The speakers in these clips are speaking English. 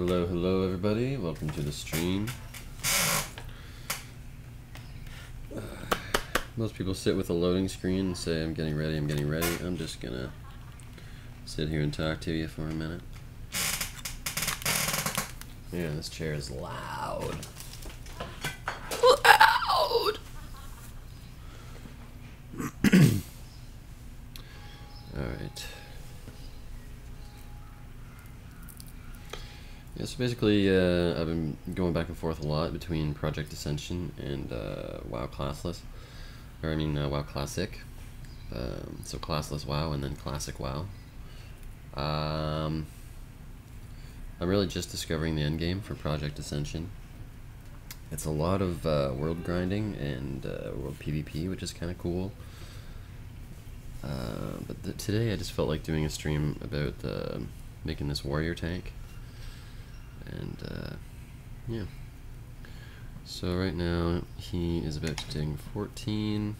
Hello, hello everybody, welcome to the stream. Most people sit with a loading screen and say, I'm getting ready, I'm getting ready. I'm just gonna sit here and talk to you for a minute. Man, this chair is loud. Loud! Alright. Yeah, so basically, I've been going back and forth a lot between Project Ascension and WoW Classless. Or I mean, WoW Classic. So Classless WoW and then Classic WoW. I'm really just discovering the endgame for Project Ascension. It's a lot of world grinding and world PvP, which is kind of cool. But today I just felt like doing a stream about making this warrior tank. And yeah. So right now he is about to ding 14.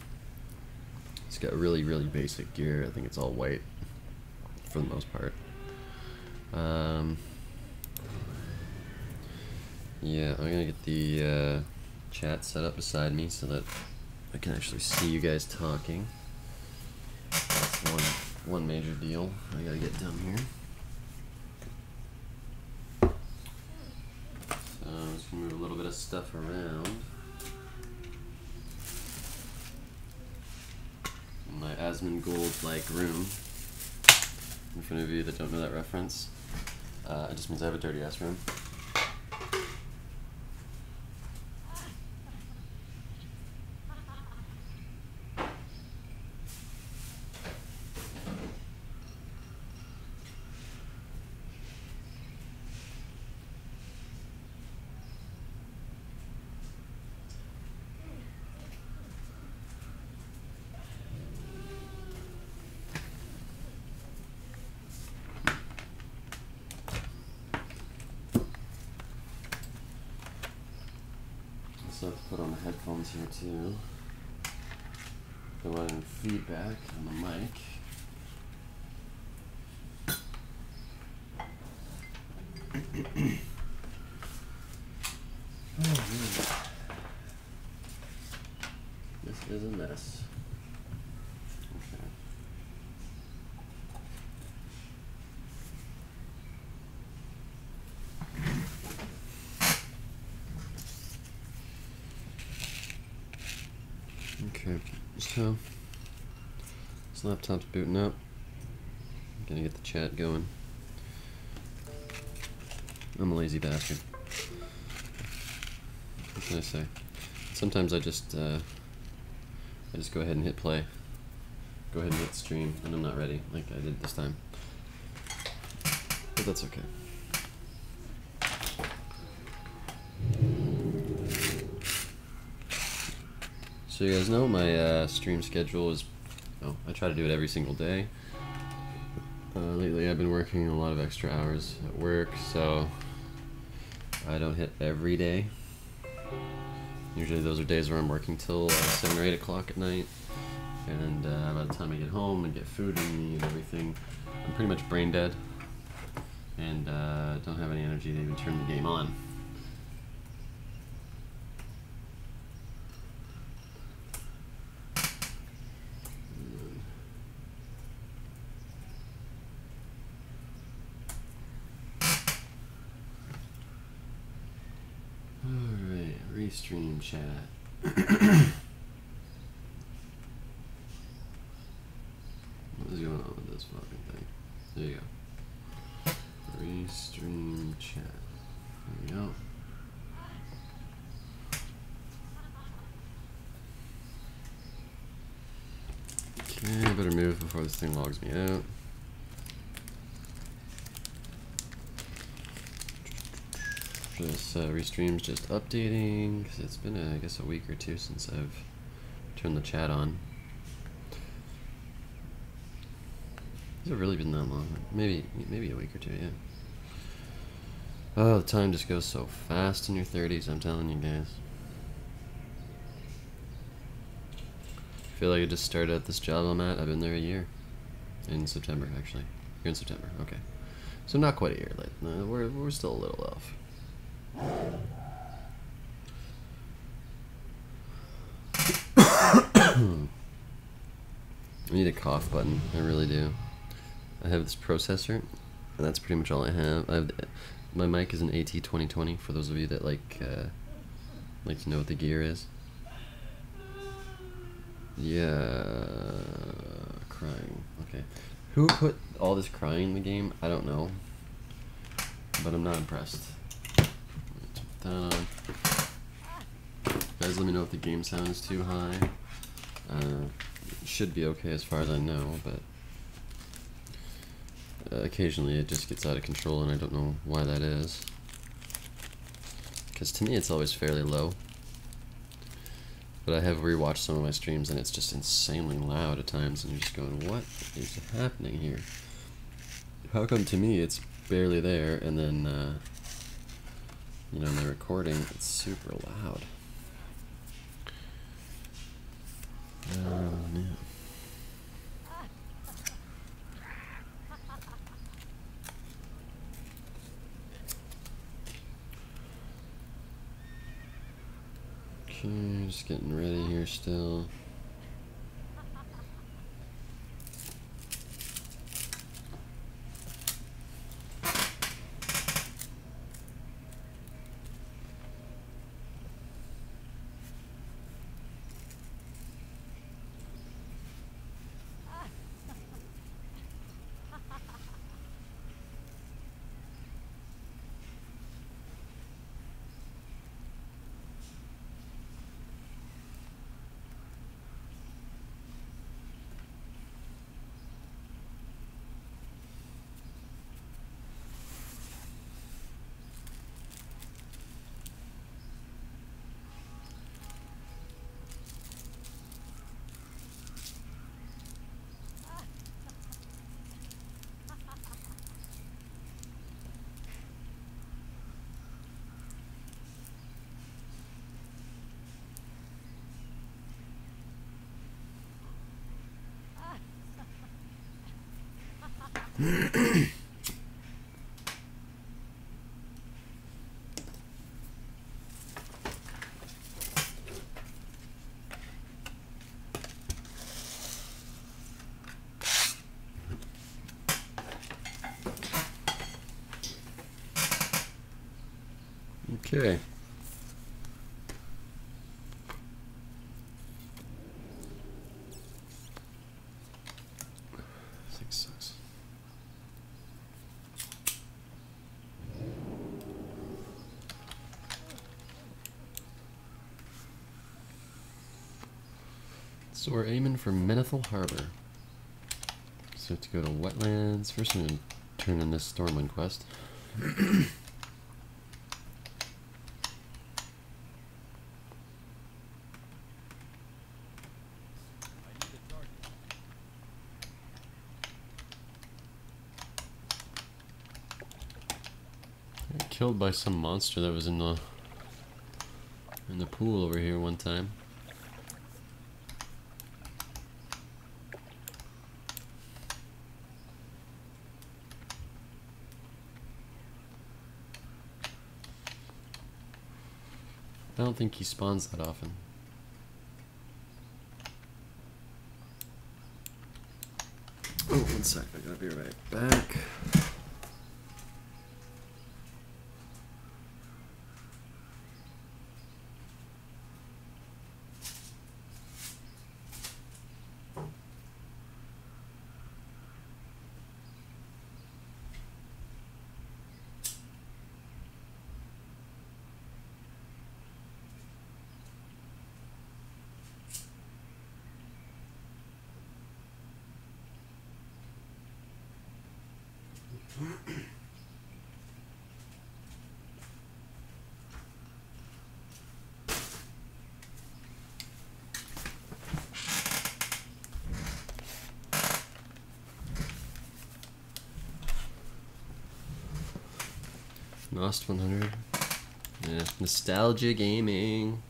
He's got really, really basic gear. I think it's all white for the most part. Yeah, I'm gonna get the chat set up beside me so that I can actually see you guys talking. That's one major deal I gotta get done here. So I'm just gonna move a little bit of stuff around in my Asmongold-like room. And for any of you that don't know that reference, it just means I have a dirty ass room. I have to put on the headphones here too. Go out and feedback on the mic. Oh man. This is a mess. Okay. Okay, so this laptop's booting up. I'm gonna get the chat going. I'm a lazy bastard. What can I say? Sometimes I just go ahead and hit play. Go ahead and hit stream, and I'm not ready like I did this time. But that's okay. So you guys know my stream schedule is, I try to do it every single day. Lately I've been working a lot of extra hours at work, so I don't hit every day. Usually those are days where I'm working till 7 or 8 o'clock at night, and by the time I get home and get food in me and everything, I'm pretty much brain dead, and don't have any energy to even turn the game on. Stream chat. What is going on with this fucking thing? There you go. Restream chat. There we go. Okay, I better move before this thing logs me out. This restream's just updating because it's been, I guess, a week or two since I've turned the chat on. Has it really been that long? Maybe a week or two, yeah. Oh, the time just goes so fast in your 30s, I'm telling you guys. I feel like I just started at this job I'm at. I've been there a year. In September, actually. Here in September, okay. So not quite a year late. No, we're still a little off. I need a cough button. I really do. I have this processor, and that's pretty much all I have. My mic is an AT2020. For those of you that like to know what the gear is. Yeah, crying. Okay, who put all this crying in the game? I don't know, but I'm not impressed. Turn that on. Guys, let me know if the game sound is too high. It should be okay as far as I know, but occasionally it just gets out of control, and I don't know why that is. Because to me, it's always fairly low. But I have rewatched some of my streams, and it's just insanely loud at times, and you're just going, what is happening here? How come to me it's barely there, and then, you know, in the recording, it's super loud? Yeah. Okay, just getting ready here still. Okay. This thing sucks. So we're aiming for Menethil Harbor. So to go to wetlands. First I'm going to turn in this Stormwind quest. Killed by some monster that was in the pool over here one time. I don't think he spawns that often. Oh, one sec, I gotta be right back. Lost 100. Yeah, nostalgia gaming.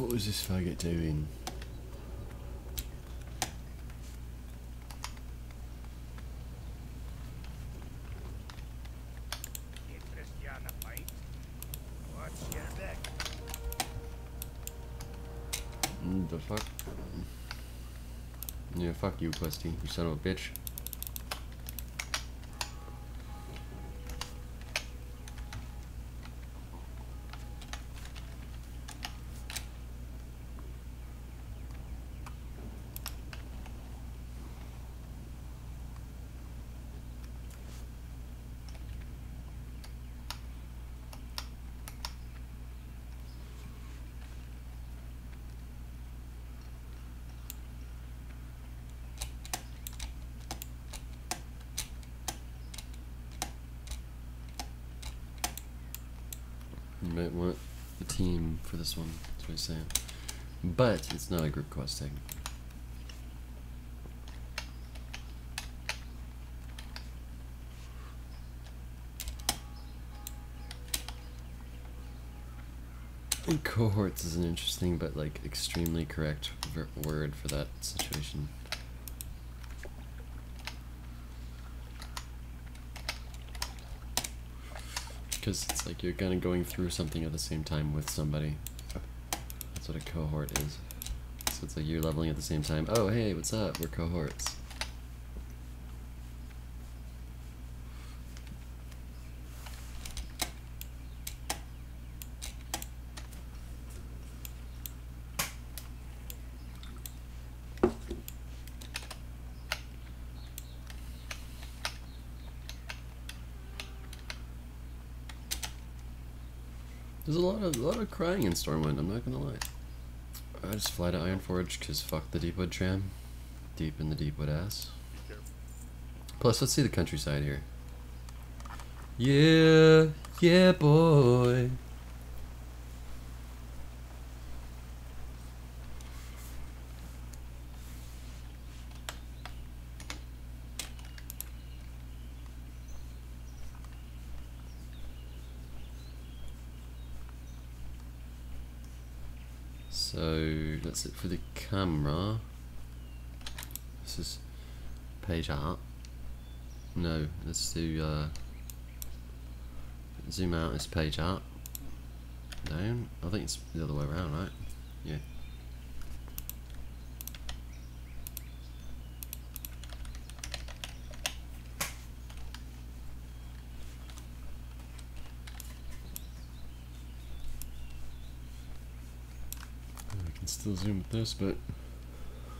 What was this faggot doing? The fuck? Yeah, fuck you, Questy, you son of a bitch. You might want a team for this one, that's what he's saying. But it's not a group quest thing. And cohorts is an interesting but like extremely correct word for that situation. Because it's like you're kind of going through something at the same time with somebody. That's what a cohort is. So it's like you're leveling at the same time. Oh, hey, what's up? We're cohorts. There's a lot of crying in Stormwind, I'm not gonna lie. I just fly to Ironforge because fuck the Deepwood tram. Deep in the Deepwood ass. Plus, let's see the countryside here. Yeah, yeah, boy. So that's it for the camera. This is page art. No, let's do zoom out is page art. Down. I think it's the other way around, right? Yeah. I can still zoom with this, but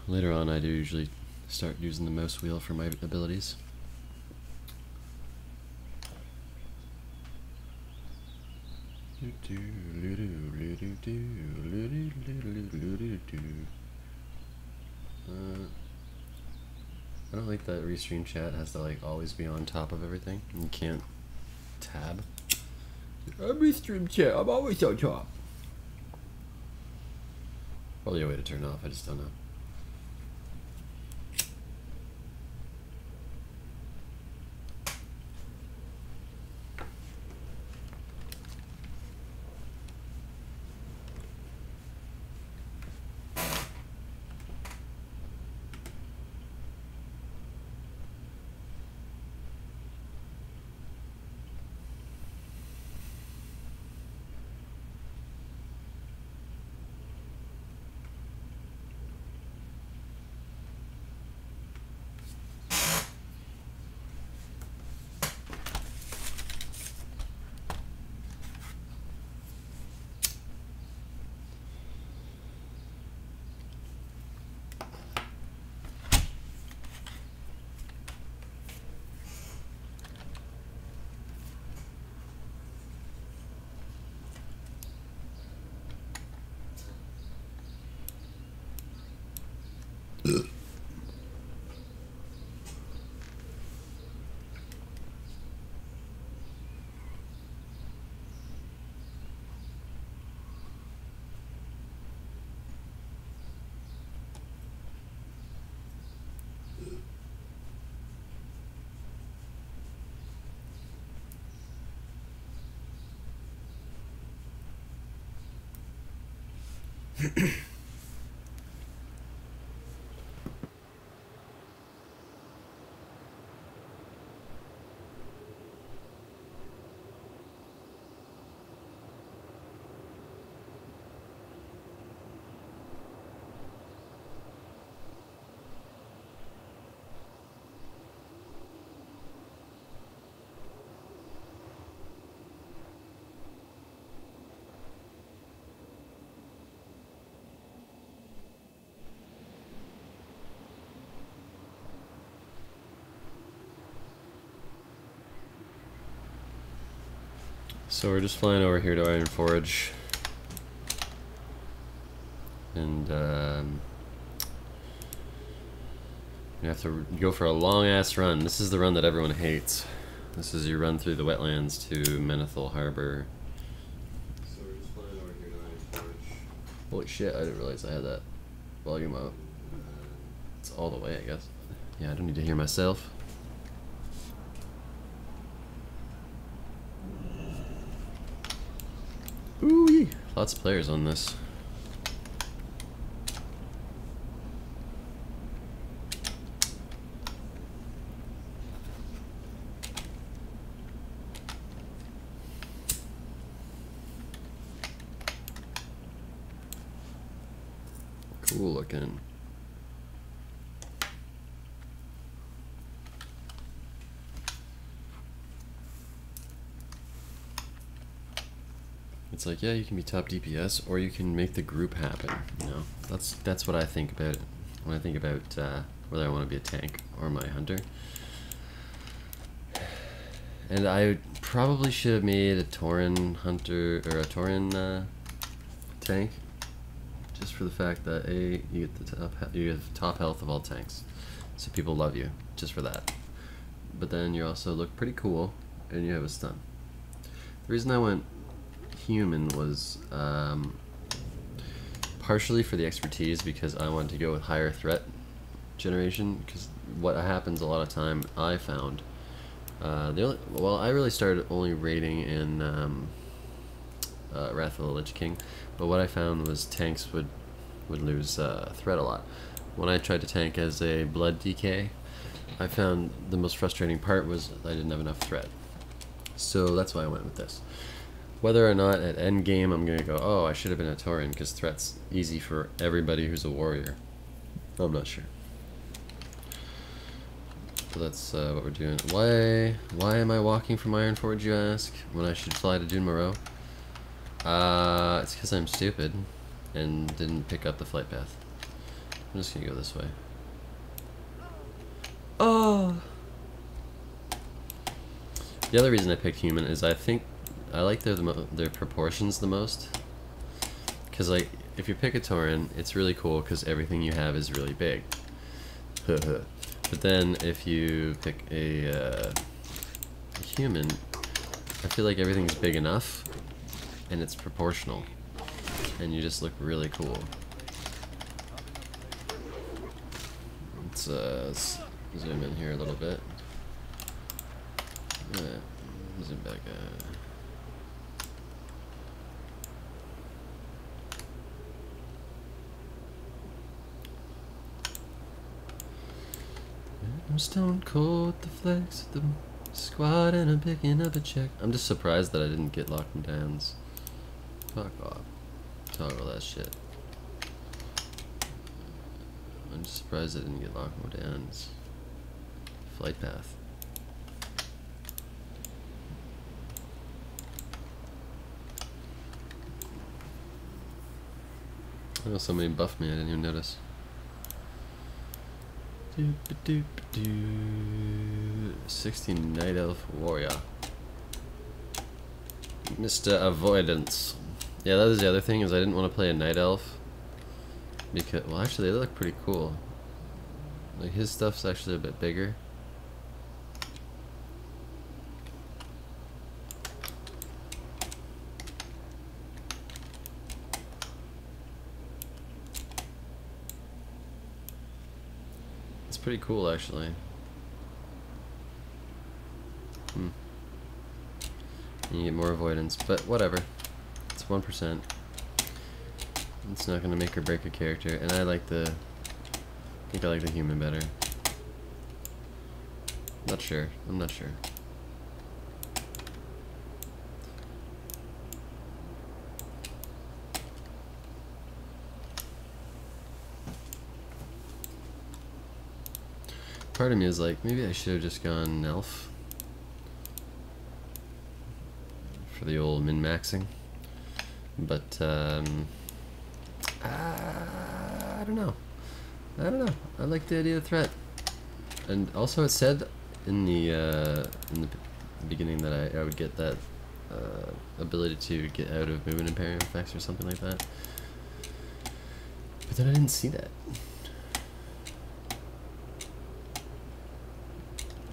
later on I do usually start using the mouse wheel for my abilities. I don't like that restream chat has to like always be on top of everything. You can't tab. Restream chat, I'm always on top. Probably a way to turn it off, I just don't know. So we're just flying over here to Iron Forge, and you have to go for a long ass run. This is the run that everyone hates. This is your run through the wetlands to Menethil Harbor. So we're just flying over here to Iron Forge. Holy shit, I didn't realize I had that volume up. It's all the way, I guess. Yeah, I don't need to hear myself. Ooh, lots of players on this. Cool looking. It's like, yeah, you can be top DPS, or you can make the group happen. You know, that's what I think about it when I think about whether I want to be a tank or my hunter. And I probably should have made a Tauren hunter or a Tauren tank, just for the fact that A, you get top health of all tanks, so people love you just for that. But then you also look pretty cool, and you have a stun. The reason I went human was partially for the expertise, because I wanted to go with higher threat generation, because what happens a lot of time I found, I really started only raiding in Wrath of the Lich King, but what I found was tanks would lose threat a lot. When I tried to tank as a blood DK, I found the most frustrating part was I didn't have enough threat. So that's why I went with this. Whether or not at end game I'm gonna go, oh, I should have been a Tauren because threat's easy for everybody who's a warrior. I'm not sure. So that's what we're doing. Why am I walking from Iron Forge, you ask, when I should fly to Dune Moreau? It's because I'm stupid and didn't pick up the flight path. I'm just gonna go this way. Oh! The other reason I picked human is I think I like their proportions the most. Because, like, if you pick a Tauren, it's really cool because everything you have is really big. But then if you pick a human, I feel like everything's big enough and it's proportional. And you just look really cool. Let's zoom in here a little bit. Zoom back. I'm stone cold, the flex, the squad, and I'm picking up a check. I'm just surprised that I didn't get locked in downs. Fuck off. Talk all that shit. I'm just surprised I didn't get locked more downs. Flight path. Oh, somebody buffed me, I didn't even notice. 16 Night Elf Warrior. Mr. Avoidance. Yeah, that was the other thing, is I didn't want to play a Night Elf. Because, well, actually, they look pretty cool. Like, his stuff's actually a bit bigger. It's pretty cool, actually. You get more avoidance, but whatever. It's 1%. It's not gonna make or break a character, and I think I like the human better. Not sure. I'm not sure. Part of me is like, maybe I should have just gone elf for the old min-maxing, but I don't know. I like the idea of threat, and also it said in the beginning that I would get that ability to get out of movement impairment effects or something like that, but then I didn't see that.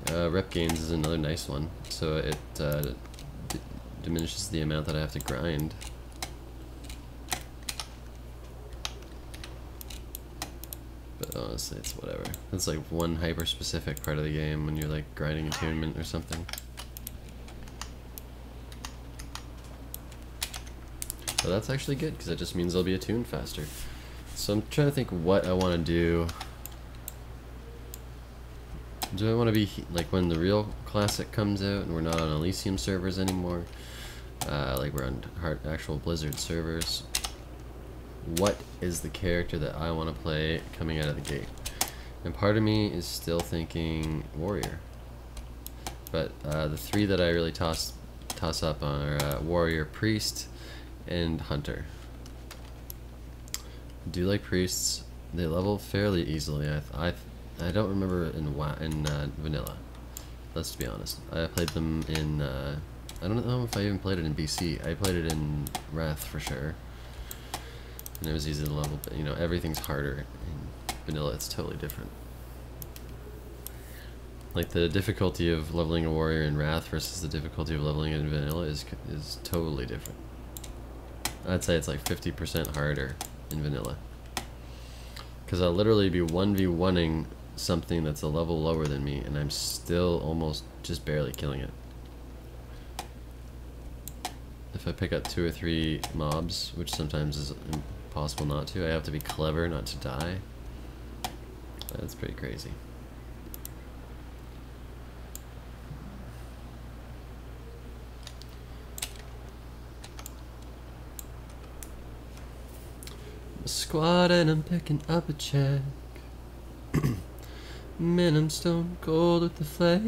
Rep gains is another nice one, so it diminishes the amount that I have to grind. But honestly, it's whatever. It's like one hyper-specific part of the game when you're like grinding attunement or something. So that's actually good, because that just means I'll be attuned faster. So I'm trying to think what I want to do. Do I want to be like when the real Classic comes out and we're not on Elysium servers anymore, like we're on actual Blizzard servers? What is the character that I want to play coming out of the gate? And part of me is still thinking Warrior, but the three that I really toss up on are Warrior, Priest, and Hunter. I do like Priests. They level fairly easily. I don't remember in vanilla. Let's be honest. I played them in. I don't know if I even played it in BC. I played it in Wrath for sure, and it was easy to level. But you know, everything's harder in vanilla. It's totally different. Like the difficulty of leveling a warrior in Wrath versus the difficulty of leveling it in vanilla is totally different. I'd say it's like 50% harder in vanilla, because I'll literally be 1v1ing something that's a level lower than me, and I'm still almost just barely killing it. If I pick up 2 or 3 mobs, which sometimes is impossible not to, I have to be clever not to die. That's pretty crazy. Squad and I'm picking up a check. Man, I'm stone cold with the flex.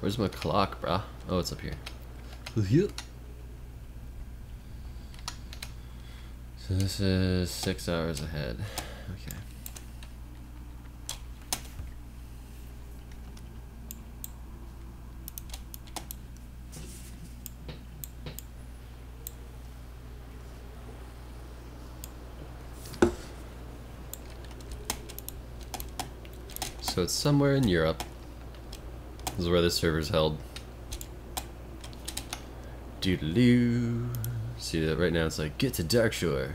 Where's my clock, brah? Oh, it's up here. So this is 6 hours ahead. Okay. So it's somewhere in Europe. This is where this server's held. Doodaloo. See that right now? It's like, get to Darkshore.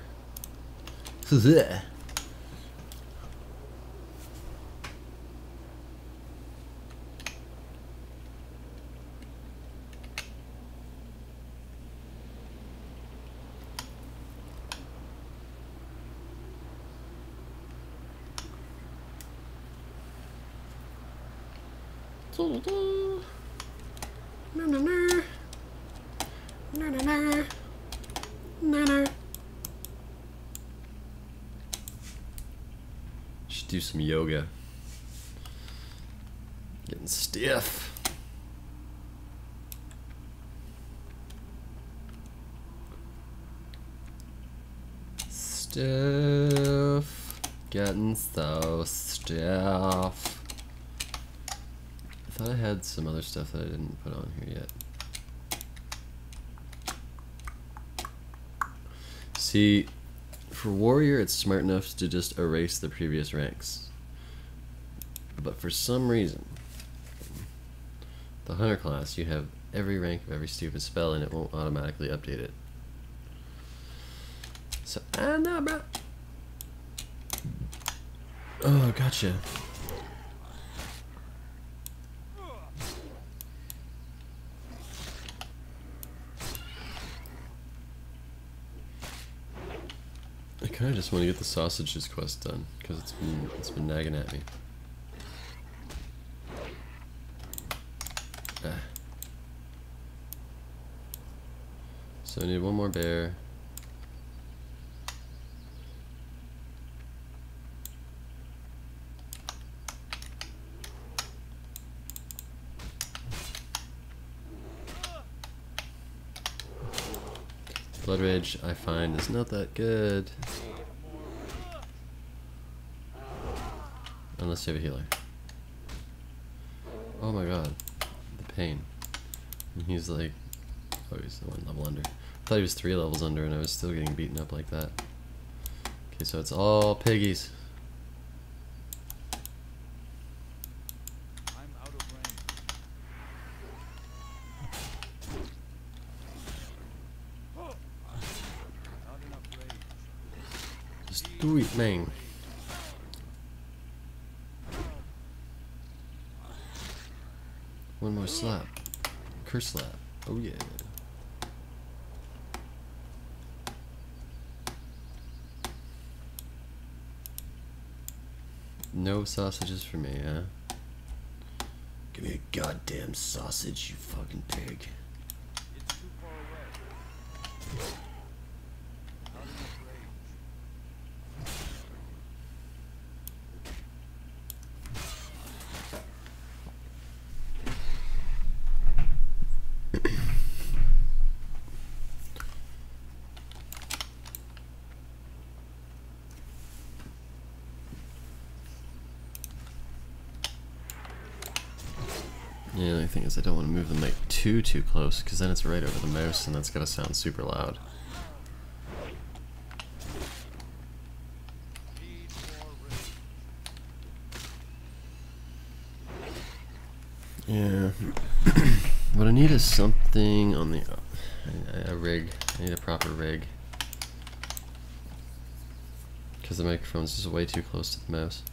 Should do some yoga. Getting stiff. Stiff. Getting so stiff. I thought I had some other stuff that I didn't put on here yet. See, For warrior, it's smart enough to just erase the previous ranks. But for some reason, the hunter class, you have every rank of every stupid spell and it won't automatically update it. So, I don't know, bro. Oh, gotcha. I kind of just want to get the sausages quest done because it's been nagging at me. Ah. So I need one more bear. Blood Rage, I find, is not that good. Unless you have a healer. Oh my god. The pain. And he's like... Oh, he's 1 level under. I thought he was 3 levels under and I was still getting beaten up like that. Okay, so it's all piggies. Just do it, man. One more slap. Curse slap. Oh yeah. No sausages for me, huh? Give me a goddamn sausage, you fucking pig. It's too far away. Yeah, the only thing is I don't want to move the mic too close, because then it's right over the mouse and that's gotta sound super loud. Yeah. What I need is something on the... a rig. I need a proper rig. Because the microphone's just way too close to the mouse.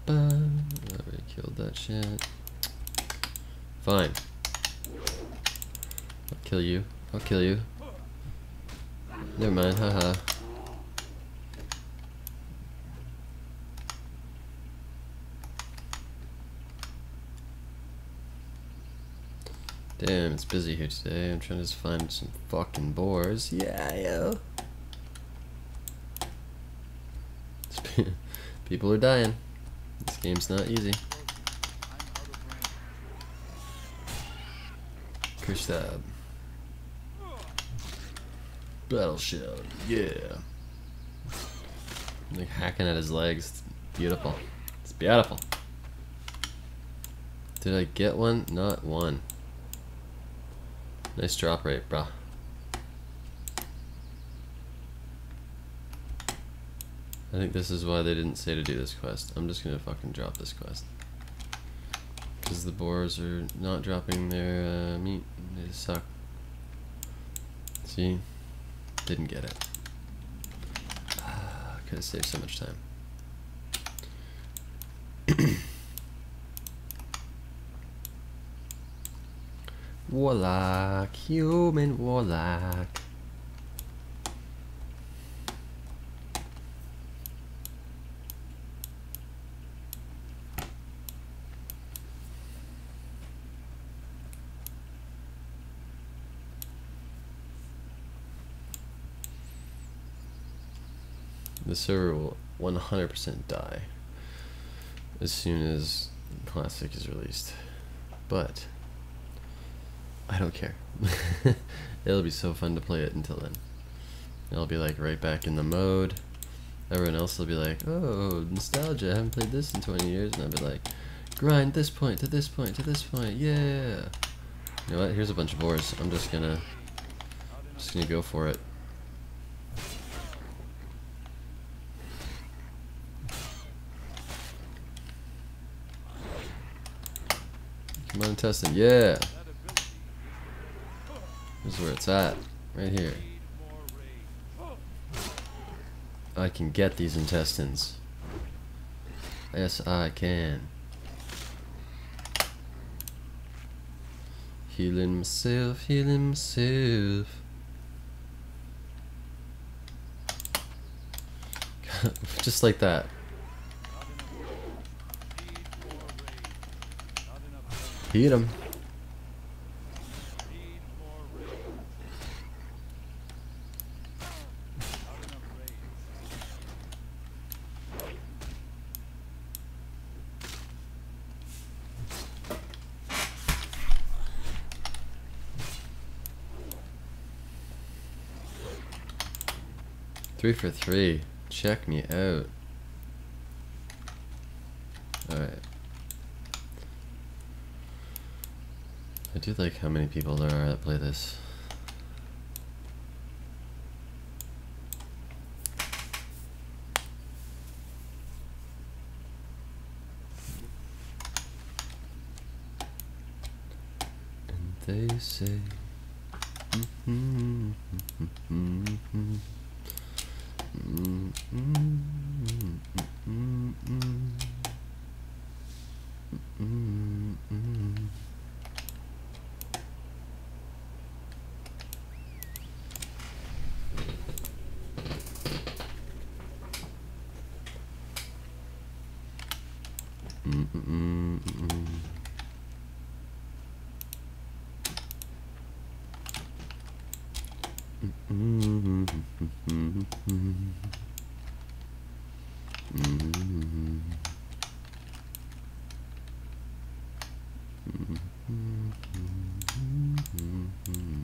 Already killed that shit. Fine. I'll kill you. I'll kill you. Never mind, haha. Damn, it's busy here today. I'm trying to just find some fucking boars. Yeah, yo. People are dying. This game's not easy. Curse stab. Battle shout. Yeah. Like hacking at his legs. It's beautiful. It's beautiful. Did I get one? Not one. Nice drop rate, brah. I think this is why they didn't say to do this quest. I'm just gonna fucking drop this quest. Because the boars are not dropping their meat. They just suck. See? Didn't get it. Could have saved so much time. Warlock. Human warlock. The server will 100% die as soon as Classic is released, but I don't care. It'll be so fun to play it until then. I'll be like right back in the mode. Everyone else will be like, oh, nostalgia, I haven't played this in 20 years, and I'll be like, grind this point to this point to this point, yeah. You know what, here's a bunch of boars. I'm just gonna go for it. Come on, intestine. Yeah. That ability This is where it's at. Right here. need more rage. I can get these intestines. Yes, I can. Healing myself, healing myself. Just like that. Not enough. Heat him. Need more rage. Not enough rage. 3 for 3. Check me out. Alright. I do like how many people there are that play this. And they say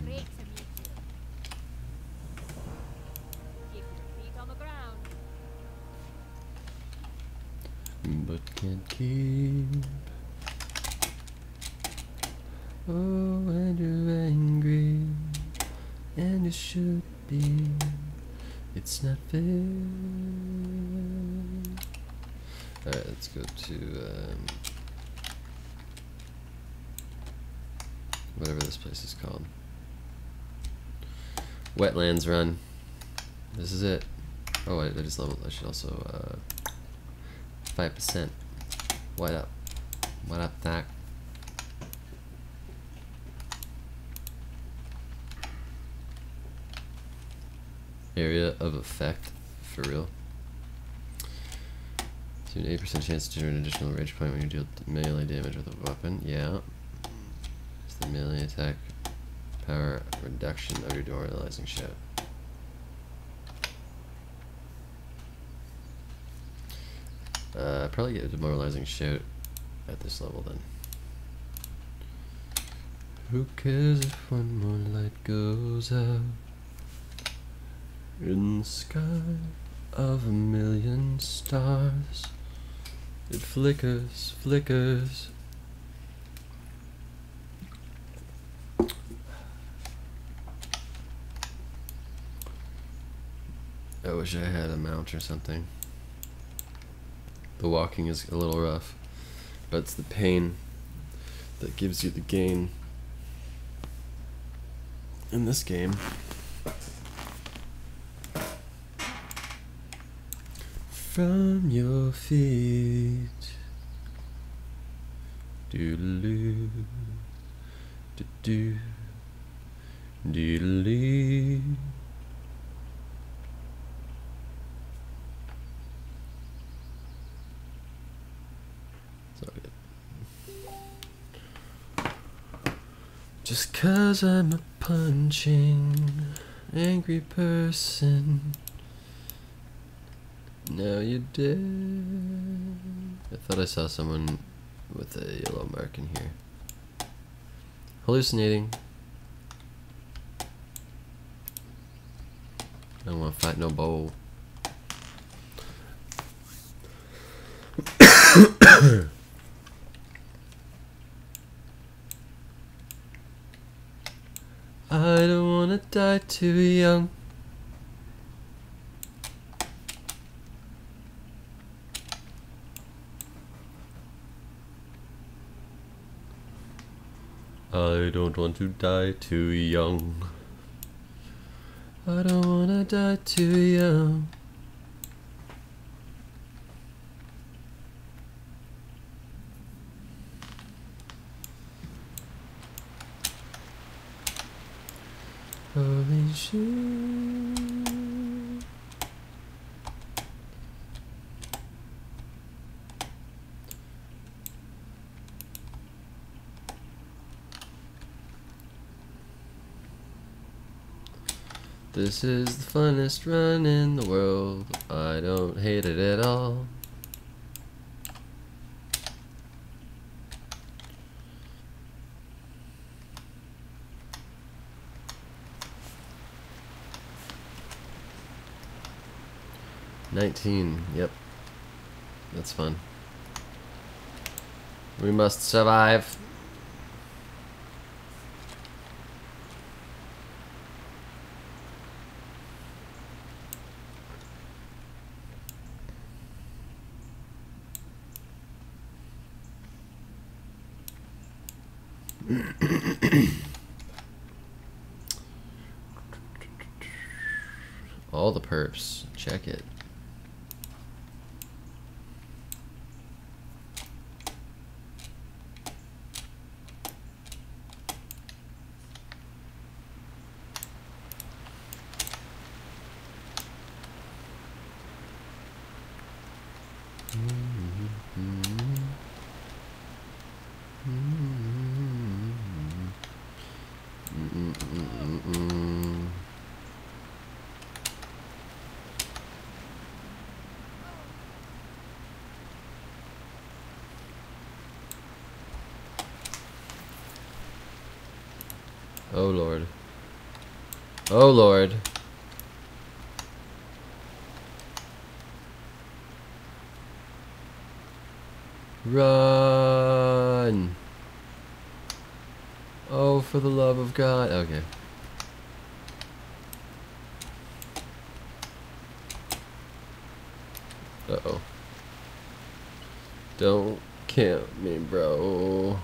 Great to meet you. Keep your feet on the ground. but can't keep. Oh, and you're angry, and you should be. It's not fair. Alright, let's go to whatever this place is called. Wetlands Run. This is it. Oh wait, I just leveled. I should also 5%. What up? What up, Doc? Area of effect, for real. So an 8% chance to generate an additional rage point when you deal melee damage with a weapon. Yeah. It's the melee attack power reduction of your demoralizing shout. Probably get a demoralizing shout at this level then. Who cares if one more light goes out in the sky of a million stars? It flickers, flickers. I wish I had a mount or something. The walking is a little rough, but it's the pain that gives you the gain in this game. From your feet, doodaloo, doo-doo, doodaloo. It's all good. Just 'cause I'm a punching, angry person. Now you're dead. I thought I saw someone with a yellow mark in here. Hallucinating. I don't want to fight no bowl. I don't want to die too young. I don't want to die too young. I don't wanna die too young. Holy shit. This is the funnest run in the world. I don't hate it at all. $19, yep. That's fun. We must survive. All the perps, check it. Oh Lord. Oh Lord. Run. Oh, for the love of God. Okay. Uh-oh. Don't camp me, bro.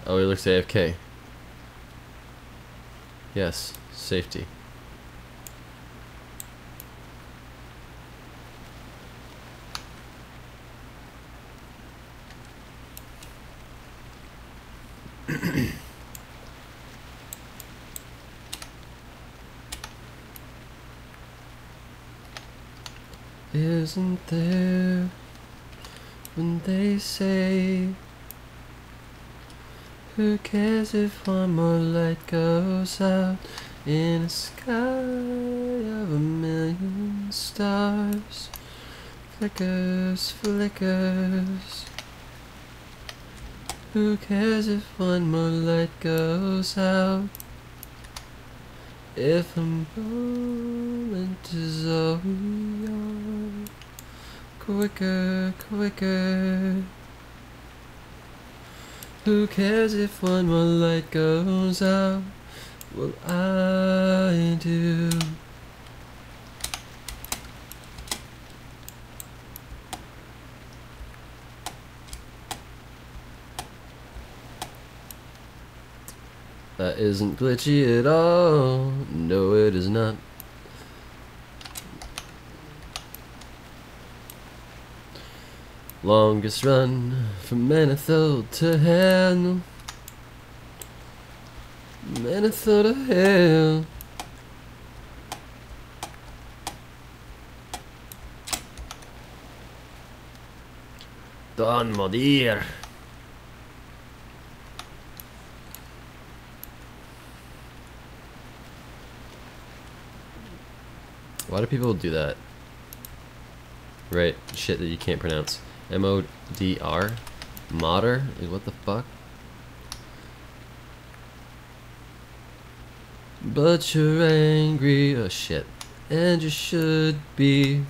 Oh, he looks AFK. Yes, safety. Isn't there when they say, who cares if one more light goes out in a sky of 1,000,000 stars? Flickers, flickers. Who cares if one more light goes out? If a moment is all we are, quicker, quicker. Who cares if one more light goes out? Well, I do. That isn't glitchy at all. No, it is not. Longest run from Manethil to hell. Manethil to hell. Don Modir. Why do people do that? Right, shit that you can't pronounce. M-O-D-R? Modder? Like, what the fuck? But you're angry, oh shit. And you should be.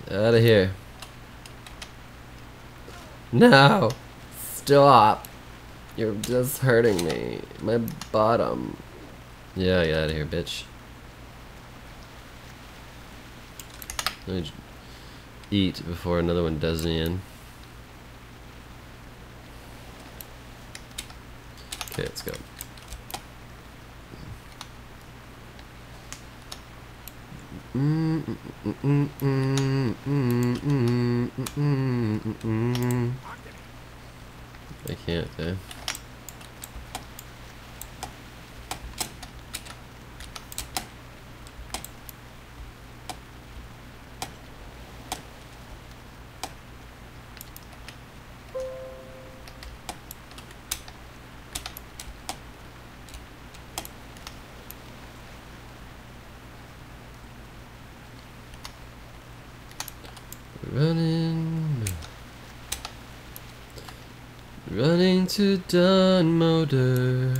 Out of here. No! Stop! You're just hurting me. My bottom. Yeah, get out of here, bitch. Let me eat before another one does me in. Okay, let's go. I can't, eh? Running to Dunmoder,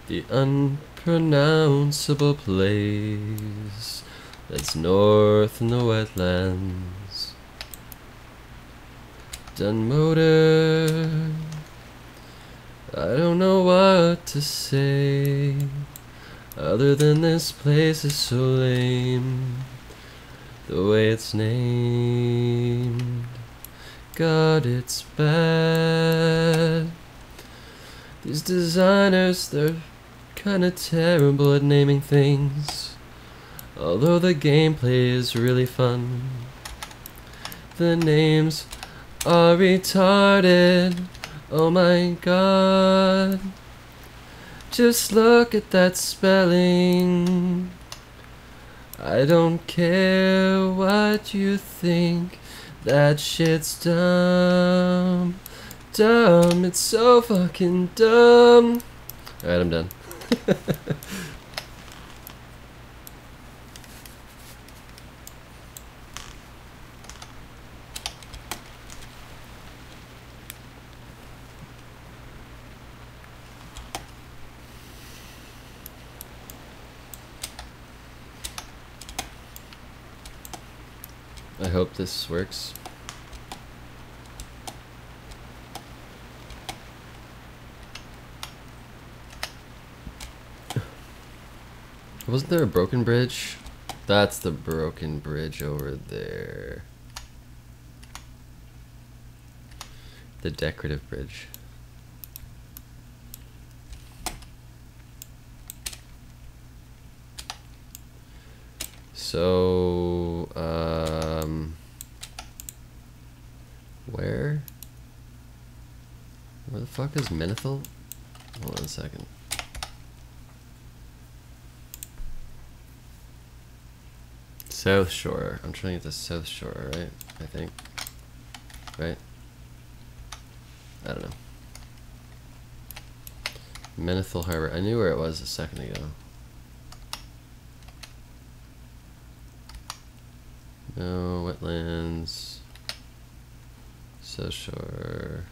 the unpronounceable place that's north in the wetlands. Dunmoder, I don't know what to say, other than this place is so lame, the way it's named. God, it's bad. These designers, they're kinda terrible at naming things. Although the gameplay is really fun, the names are retarded. Oh my god. Just look at that spelling. I don't care what you think. That shit's dumb. Dumb. It's so fucking dumb. Alright, I'm done. I hope this works. Wasn't there a broken bridge? That's the broken bridge over there. The decorative bridge. So, where the fuck is Menethil? Hold on a second. South Shore. I'm trying to get to South Shore, right? I think. Right? I don't know. Menethil Harbor. I knew where it was a second ago. No, wetlands. South Shore.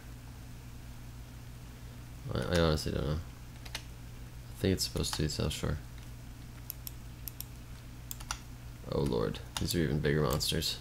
I honestly don't know. I think it's supposed to be South Shore. Oh lord, these are even bigger monsters.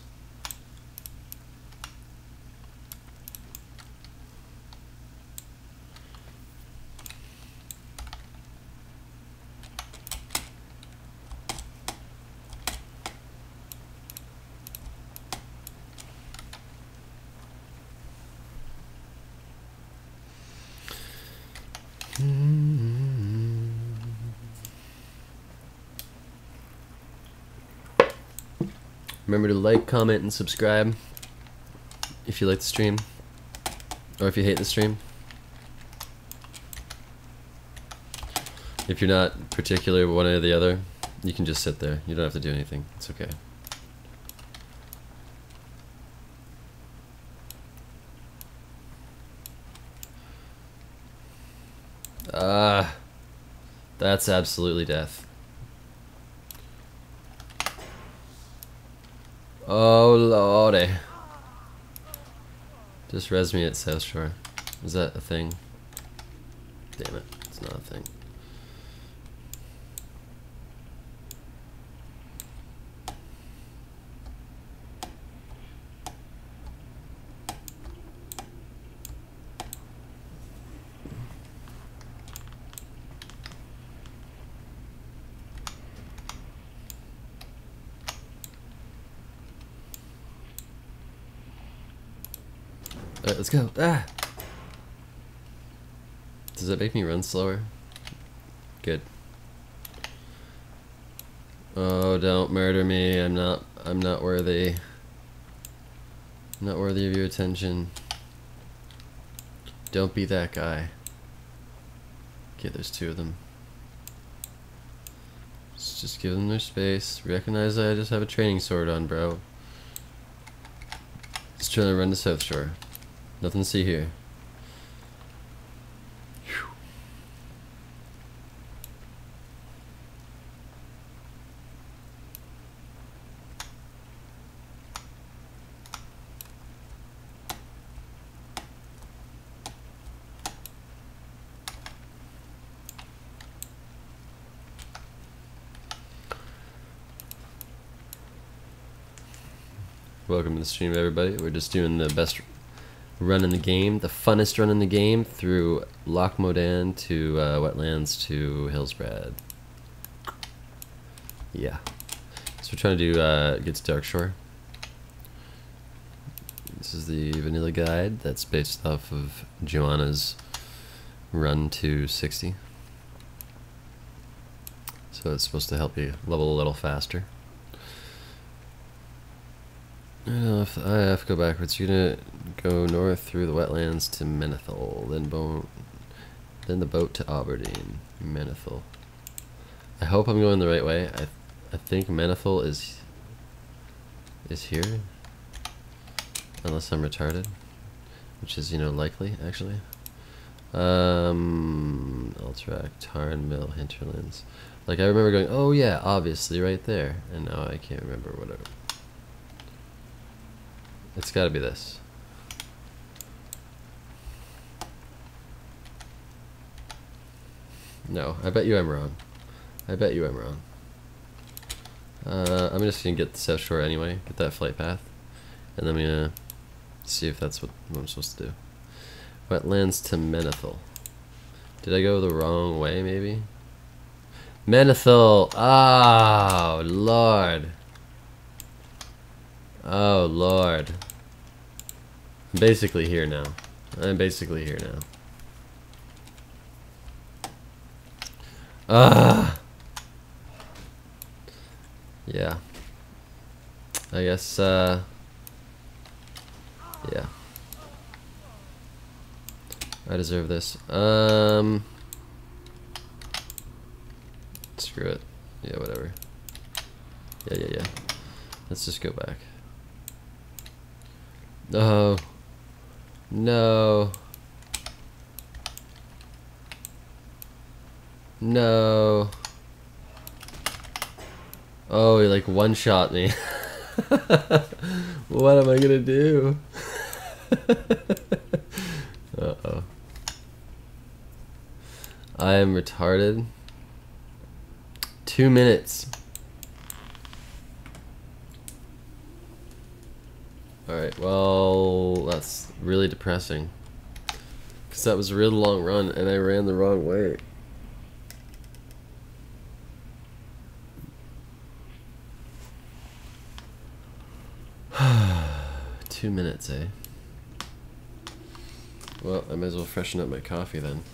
Remember to like, comment, and subscribe if you like the stream, or if you hate the stream. If you're not particular one or the other, you can just sit there. You don't have to do anything. It's okay. That's absolutely death. Oh lordy. Just res me at South Shore. Is that a thing? Damn it, it's not a thing. Alright, let's go. Ah! Does that make me run slower? Good. Oh, don't murder me. I'm not worthy. I'm not worthy of your attention. Don't be that guy. Okay, there's two of them. Let's just give them their space. Recognize that I just have a training sword on, bro. Just trying to run to South Shore. Nothing to see here. Welcome to the stream, everybody. We're just doing the best run in the game, the funnest run in the game, through Loch Modan to Wetlands to Hillsbrad. Yeah. So we're trying to do get to Darkshore. This is the vanilla guide that's based off of Joanna's run to 60. So it's supposed to help you level a little faster. I don't know if I have to go backwards. You're gonna go north through the wetlands to Menethil, then the boat to Aberdeen. Menethil. I hope I'm going the right way. I think Menethil is here, unless I'm retarded, which is, you know, likely actually. Alterac, Tarn Mill, Hinterlands. Like I remember going, oh yeah, obviously right there, and now I can't remember whatever. It's gotta be this. No, I bet you I'm wrong. I bet you I'm wrong. I'm just gonna get the South Shore anyway, get that flight path, and then I'm gonna see if that's what I'm supposed to do. Wetlands to Menethil. Did I go the wrong way, maybe? Menethil! Oh, Lord. Oh, Lord. I'm basically here now. I'm basically here now. Ah. Yeah. I guess, yeah. I deserve this. Screw it. Yeah, whatever. Yeah. Let's just go back. No. No. No. Oh, he like one-shot me. What am I gonna do? Uh-oh. I am retarded. 2 minutes. Alright, well, that's really depressing. Because that was a really long run, and I ran the wrong way. Two minutes, eh? Well, I might as well freshen up my coffee then.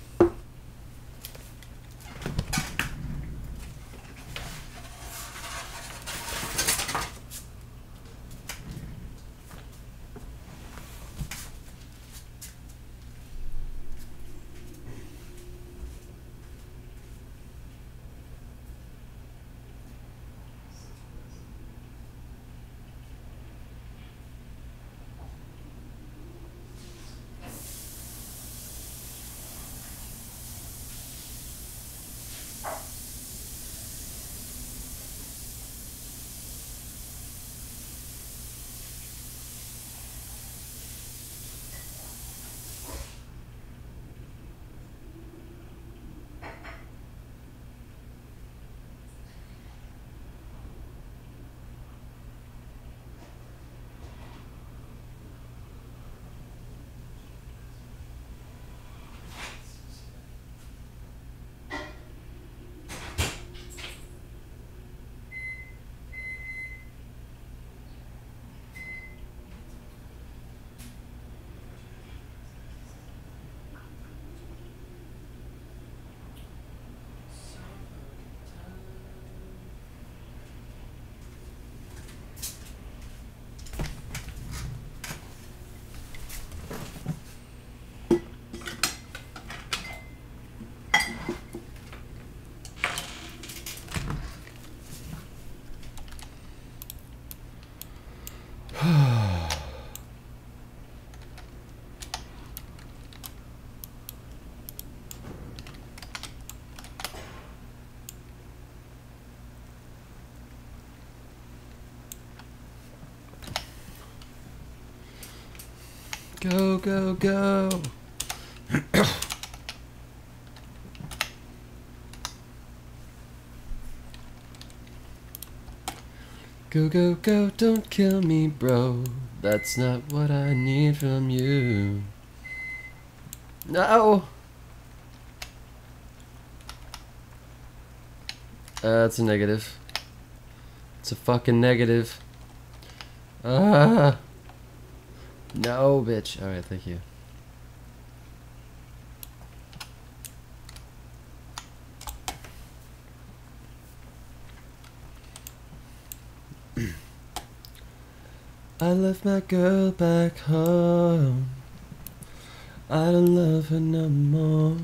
Go, go, go. Go, go, go, don't kill me, bro. That's not what I need from you. No! That's a negative. It's a fucking negative. Ah! No, bitch. Alright, thank you. I left my girl back home. I don't love her no more.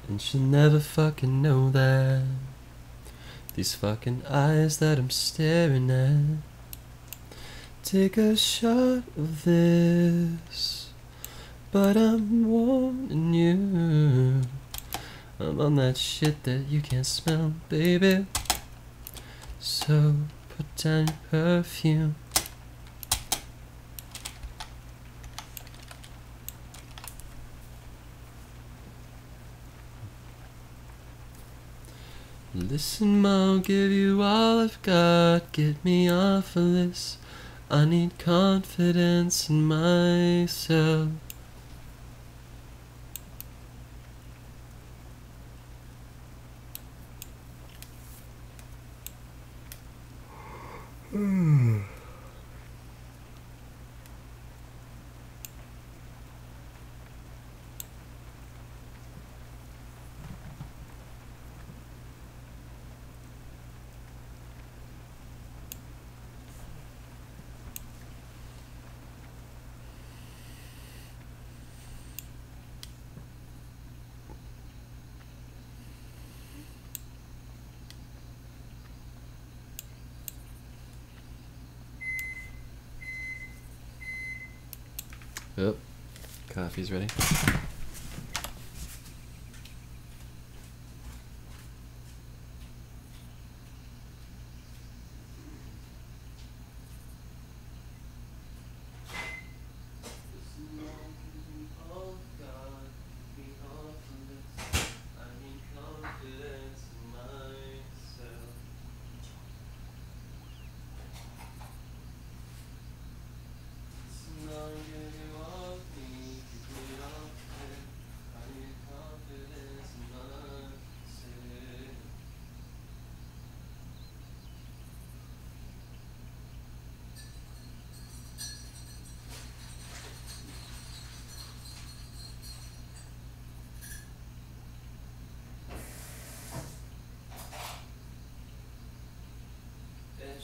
And she'll never fucking know that. These fucking eyes that I'm staring at. Take a shot of this. But I'm warning you. I'm on that shit that you can't smell, baby. So put down your perfume. Listen, I'll give you all I've got. Get me off of this. I need confidence in myself. Yep. Coffee's ready.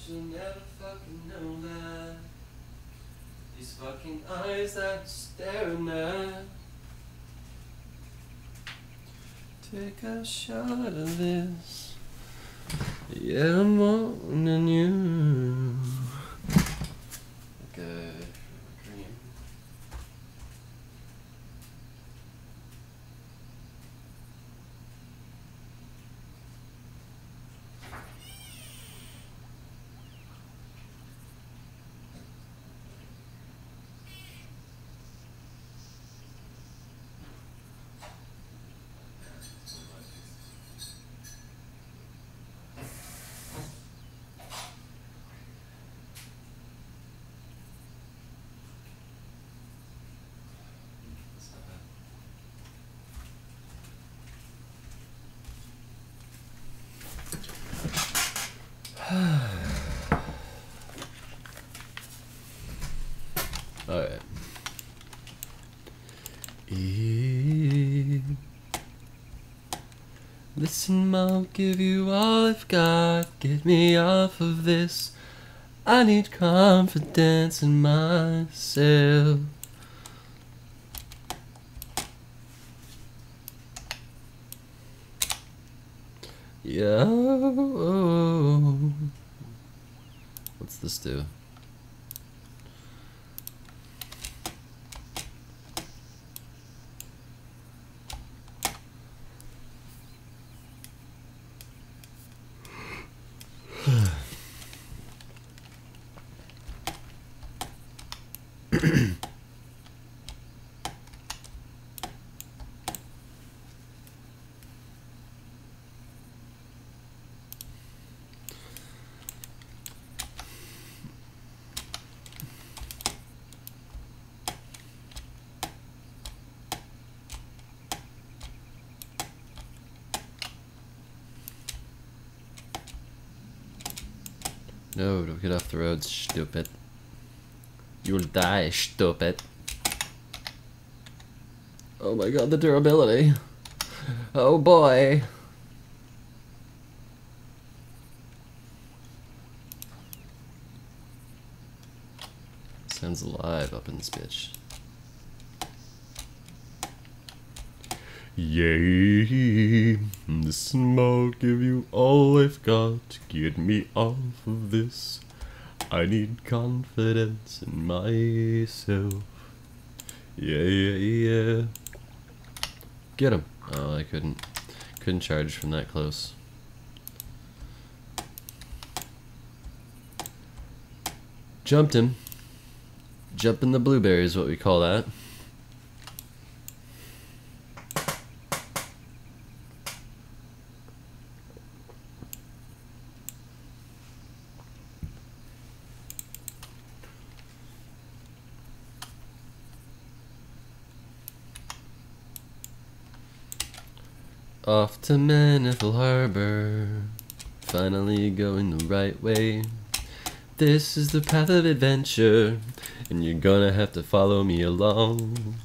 She'll never fucking know that. These fucking eyes that are staring at. Take a shot of this. Yeah, I'm wanting you. Okay, cream. Alright. Listen, I'll give you all I've got. Get me off of this. I need confidence in myself. Yeah. What's this do? No, don't get off the road, stupid. You'll die, stupid. Oh my god, the durability. Oh boy. Sounds alive up in this bitch. Yay, the smoke give you all I've got. Get me off of this. I need confidence in myself. Yeah, yeah, yeah. Get him. Oh, I couldn't charge from that close. Jumped him. Jumping the blueberry is what we call that. Off to Manifold Harbor, finally going the right way. This is the path of adventure, and you're gonna have to follow me along.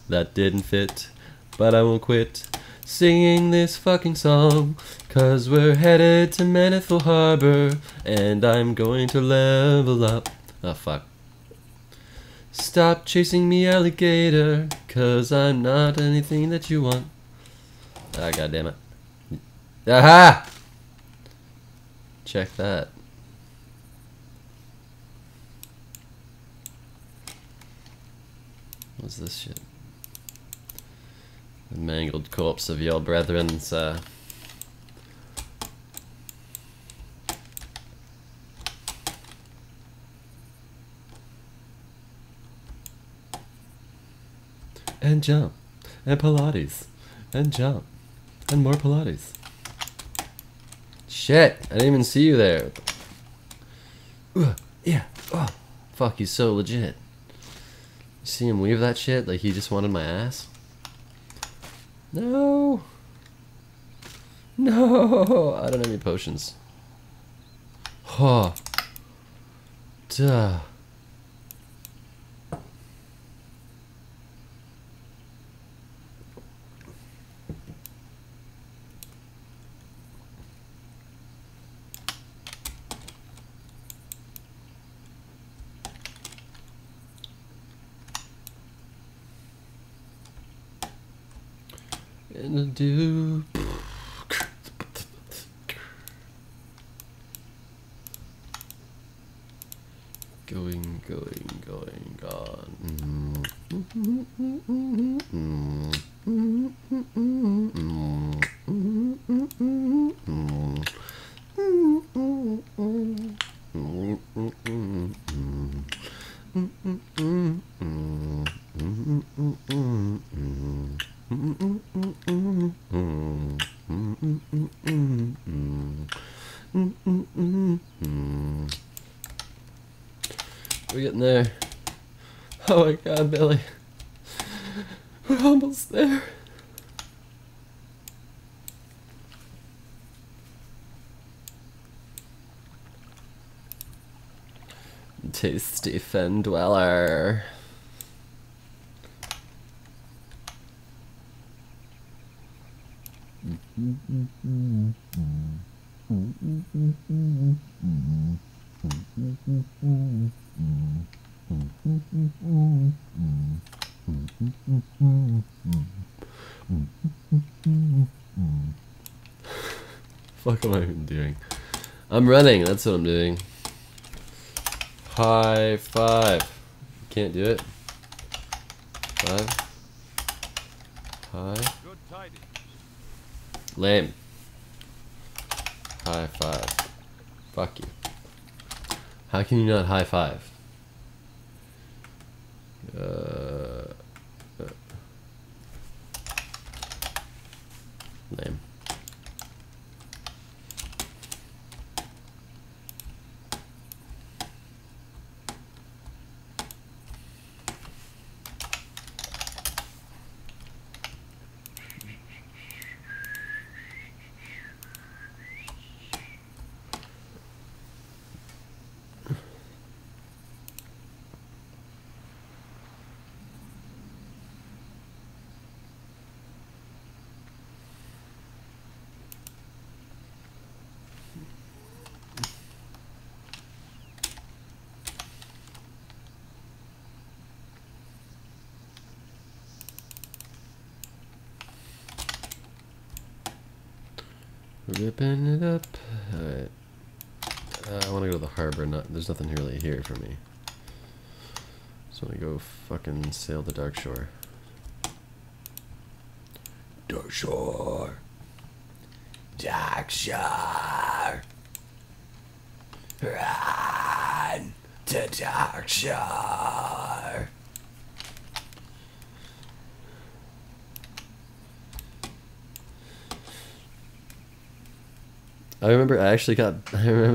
That didn't fit, but I won't quit singing this fucking song, 'cause we're headed to Manifold Harbor, and I'm going to level up. Oh fuck. Stop chasing me, alligator, 'cause I'm not anything that you want. Ah, goddammit. Aha! Check that. What's this shit? The mangled corpse of your brethren's, and jump. And Pilates. And jump. And more Pilates. Shit! I didn't even see you there. Yeah. Oh. Fuck, he's so legit. You see him weave that shit like he just wanted my ass? No! No! I don't have any potions. Huh. Duh. Gonna do. Going on. We're getting there. Oh my god, Billy. We're almost there. Tasty fen dweller. Fuck am I even doing? I'm running, that's what I'm doing. High five. Can't do it. Five. High. Good tidings. Lame. High five. Fuck you. How can you not high five? Lame. Ripping it up. Alright. I want to go to the harbor. There's nothing really here for me. Just want to go fucking sail the Dark Shore. Dark Shore. Dark Shore. Run to Dark Shore. I remember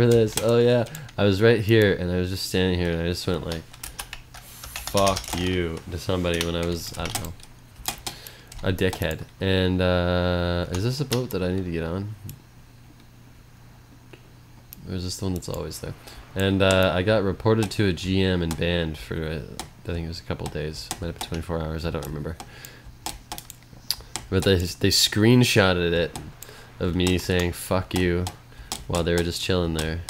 this. Oh yeah. I was right here and I was just standing here and I just went like, fuck you to somebody when I was, I don't know, a dickhead. And is this a boat that I need to get on? Or is this the one that's always there? And I got reported to a GM and banned for, I think it was a couple of days. Might have been 24 hours, I don't remember. But they screenshotted it of me saying fuck you while they were just chilling there.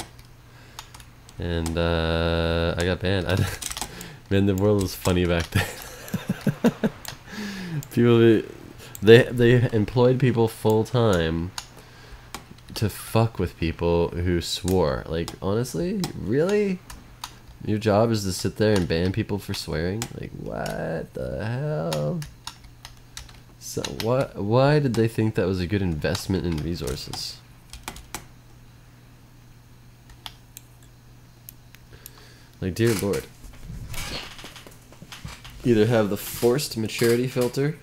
And I got banned. Man, the world was funny back then. People, they employed people full time to fuck with people who swore. Like, honestly, really? Your job is to sit there and ban people for swearing? Like, what the hell? So why did they think that was a good investment in resources? Like, dear Lord. Either have the forced maturity filter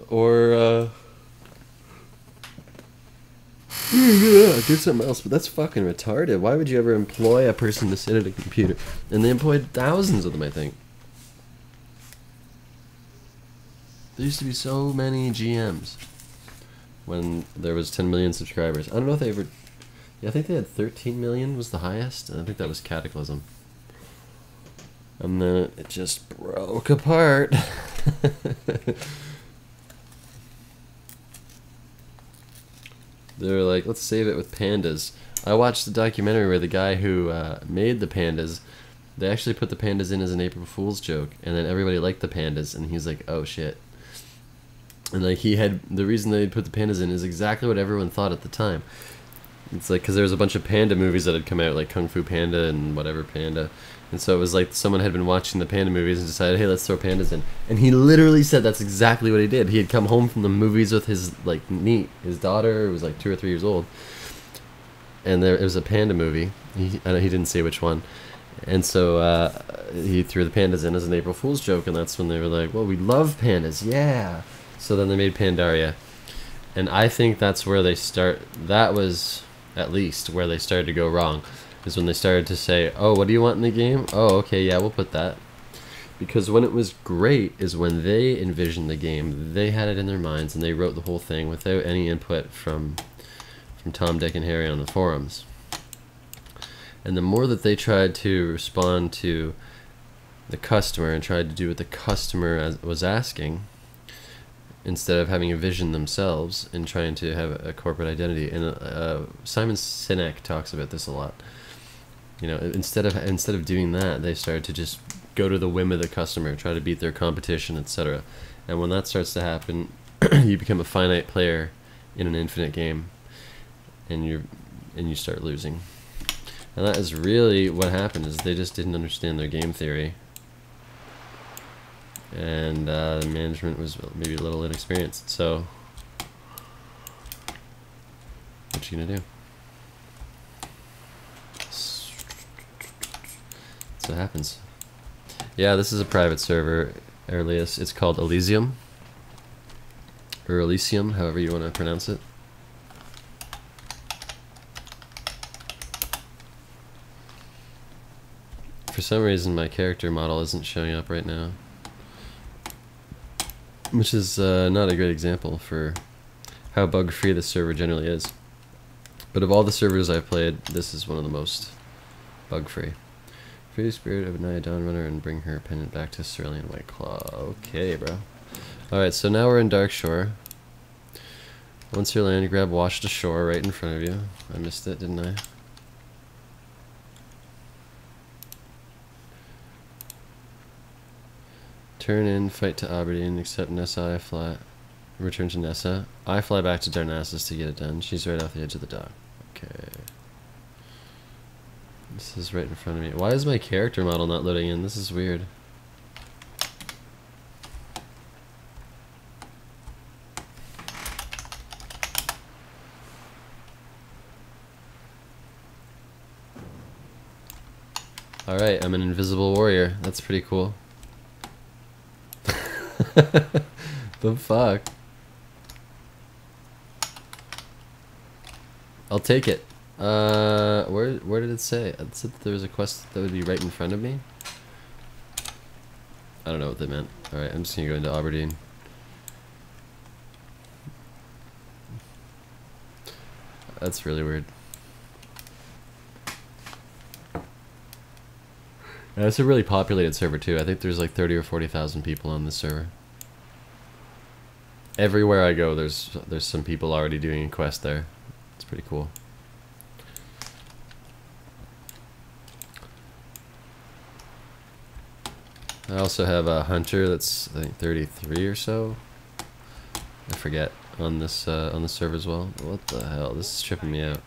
or do something else. But that's fucking retarded. Why would you ever employ a person to sit at a computer? And they employed thousands of them, I think. There used to be so many GMs when there was 10 million subscribers. I don't know if they ever... Yeah, I think they had 13 million was the highest. And I think that was Cataclysm. And then it just broke apart. They were like, let's save it with pandas. I watched the documentary where the guy who made the pandas, they actually put the pandas in as an April Fool's joke. And then everybody liked the pandas. And he's like, oh shit. And like he had, the reason they put the pandas in is exactly what everyone thought at the time. It's like, because there was a bunch of panda movies that had come out, like Kung Fu Panda and whatever Panda. And so it was like someone had been watching the panda movies and decided, hey, let's throw pandas in. And he literally said that's exactly what he did. He had come home from the movies with his like his daughter, who was like 2 or 3 years old. And it was a panda movie. I know he didn't say which one. And so he threw the pandas in as an April Fool's joke, and that's when they were like, well, we love pandas, yeah. So then they made Pandaria. And I think that's where they start, that was at least where they started to go wrong. Is when they started to say, oh, what do you want in the game? Oh, okay, yeah, we'll put that. Because when it was great is when they envisioned the game. They had it in their minds, and they wrote the whole thing without any input from Tom, Dick, and Harry on the forums. And the more that they tried to respond to the customer and tried to do what the customer was asking, instead of having a vision themselves and trying to have a corporate identity. And Simon Sinek talks about this a lot. You know, instead of doing that, they started to just go to the whim of the customer, try to beat their competition, etc. And when that starts to happen, you become a finite player in an infinite game, and you start losing. And that is really what happened. Is they just didn't understand their game theory, and the management was maybe a little inexperienced. So, what you gonna do? That's what happens. Yeah, this is a private server, Aurelius. It's called Elysium, or Elysium, however you want to pronounce it. For some reason, my character model isn't showing up right now, which is not a great example for how bug-free the server generally is. But of all the servers I've played, this is one of the most bug-free. Free the spirit of Naya Dawnrunner and bring her pendant back to Cerulean White Claw. Okay, bro. Alright, so now we're in Darkshore. Once you're landed, grab washed ashore right in front of you. I missed it, didn't I? Turn in, fight to Aberdeen, accept Nessai flat. Return to Nessa. I fly back to Darnassus to get it done. She's right off the edge of the dock. Okay. This is right in front of me. Why is my character model not loading in? This is weird. Alright, I'm an invisible warrior. That's pretty cool. The fuck? I'll take it. Where did it say? It said that there was a quest that would be right in front of me? I don't know what they meant. Alright, I'm just gonna go into Aberdeen. That's really weird. Yeah, it's a really populated server too. I think there's like 30 or 40,000 people on this server. Everywhere I go, there's some people already doing a quest there. It's pretty cool. I also have a hunter that's I think 33 or so. I forget on this server as well. What the hell? This is tripping me out.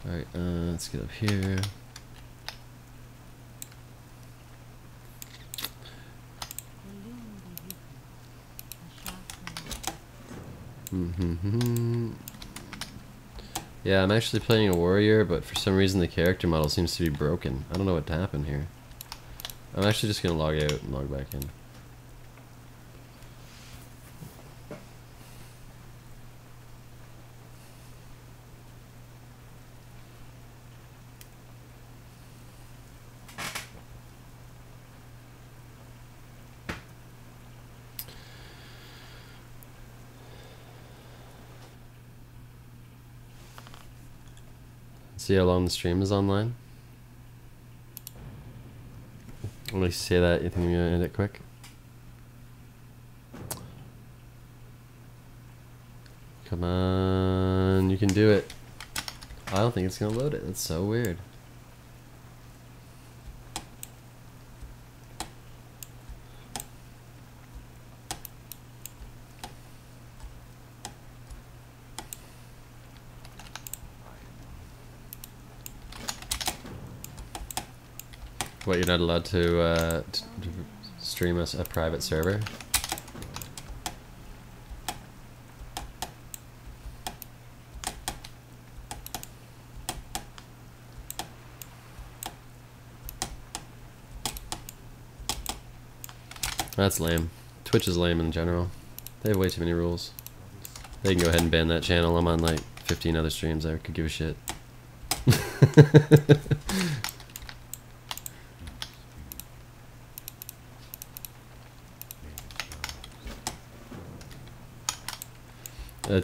Alright, let's get up here. Yeah, I'm actually playing a warrior, but for some reason the character model seems to be broken. I don't know what happened here. I'm actually just gonna log out and log back in. See how long the stream is online? When I say that, you think I'm gonna end it quick? Come on, you can do it. I don't think it's gonna load it. That's so weird. What, you're not allowed to stream a private server? That's lame. Twitch is lame in general. They have way too many rules. They can go ahead and ban that channel. I'm on like 15 other streams. I could give a shit.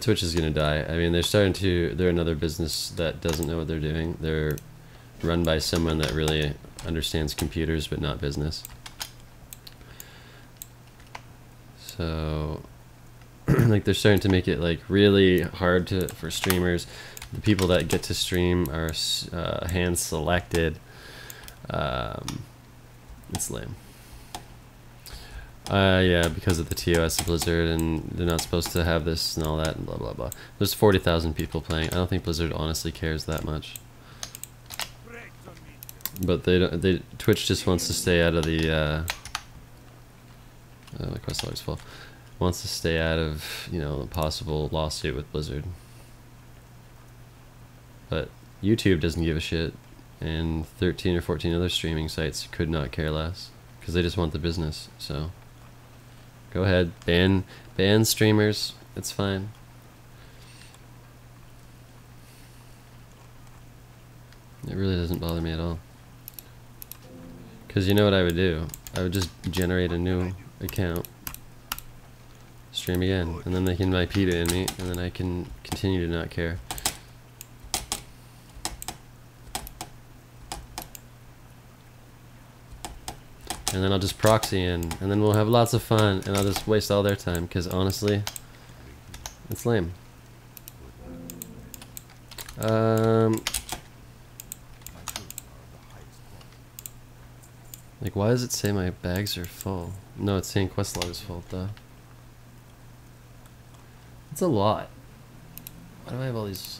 Twitch is gonna die. I mean, they're another business that doesn't know what they're doing. They're run by someone that really understands computers but not business. So, like, they're starting to make it like really hard for streamers. The people that get to stream are hand selected. It's lame. Yeah, because of the TOS of Blizzard, and they're not supposed to have this and all that, and blah blah blah. There's 40,000 people playing. I don't think Blizzard honestly cares that much. But Twitch just wants to stay out of the. My quest log's full. Wants to stay out of, you know, a possible lawsuit with Blizzard. But YouTube doesn't give a shit, and 13 or 14 other streaming sites could not care less because they just want the business. So. Go ahead, ban streamers, it's fine. It really doesn't bother me at all. Because you know what I would do? I would just generate a new account, stream again, and then they can IP to me, and then I can continue to not care. And then I'll just proxy in, and then we'll have lots of fun, and I'll just waste all their time, because honestly, it's lame. Like, why does it say my bags are full? No, it's saying quest log is full, though. It's a lot. Why do I have all these?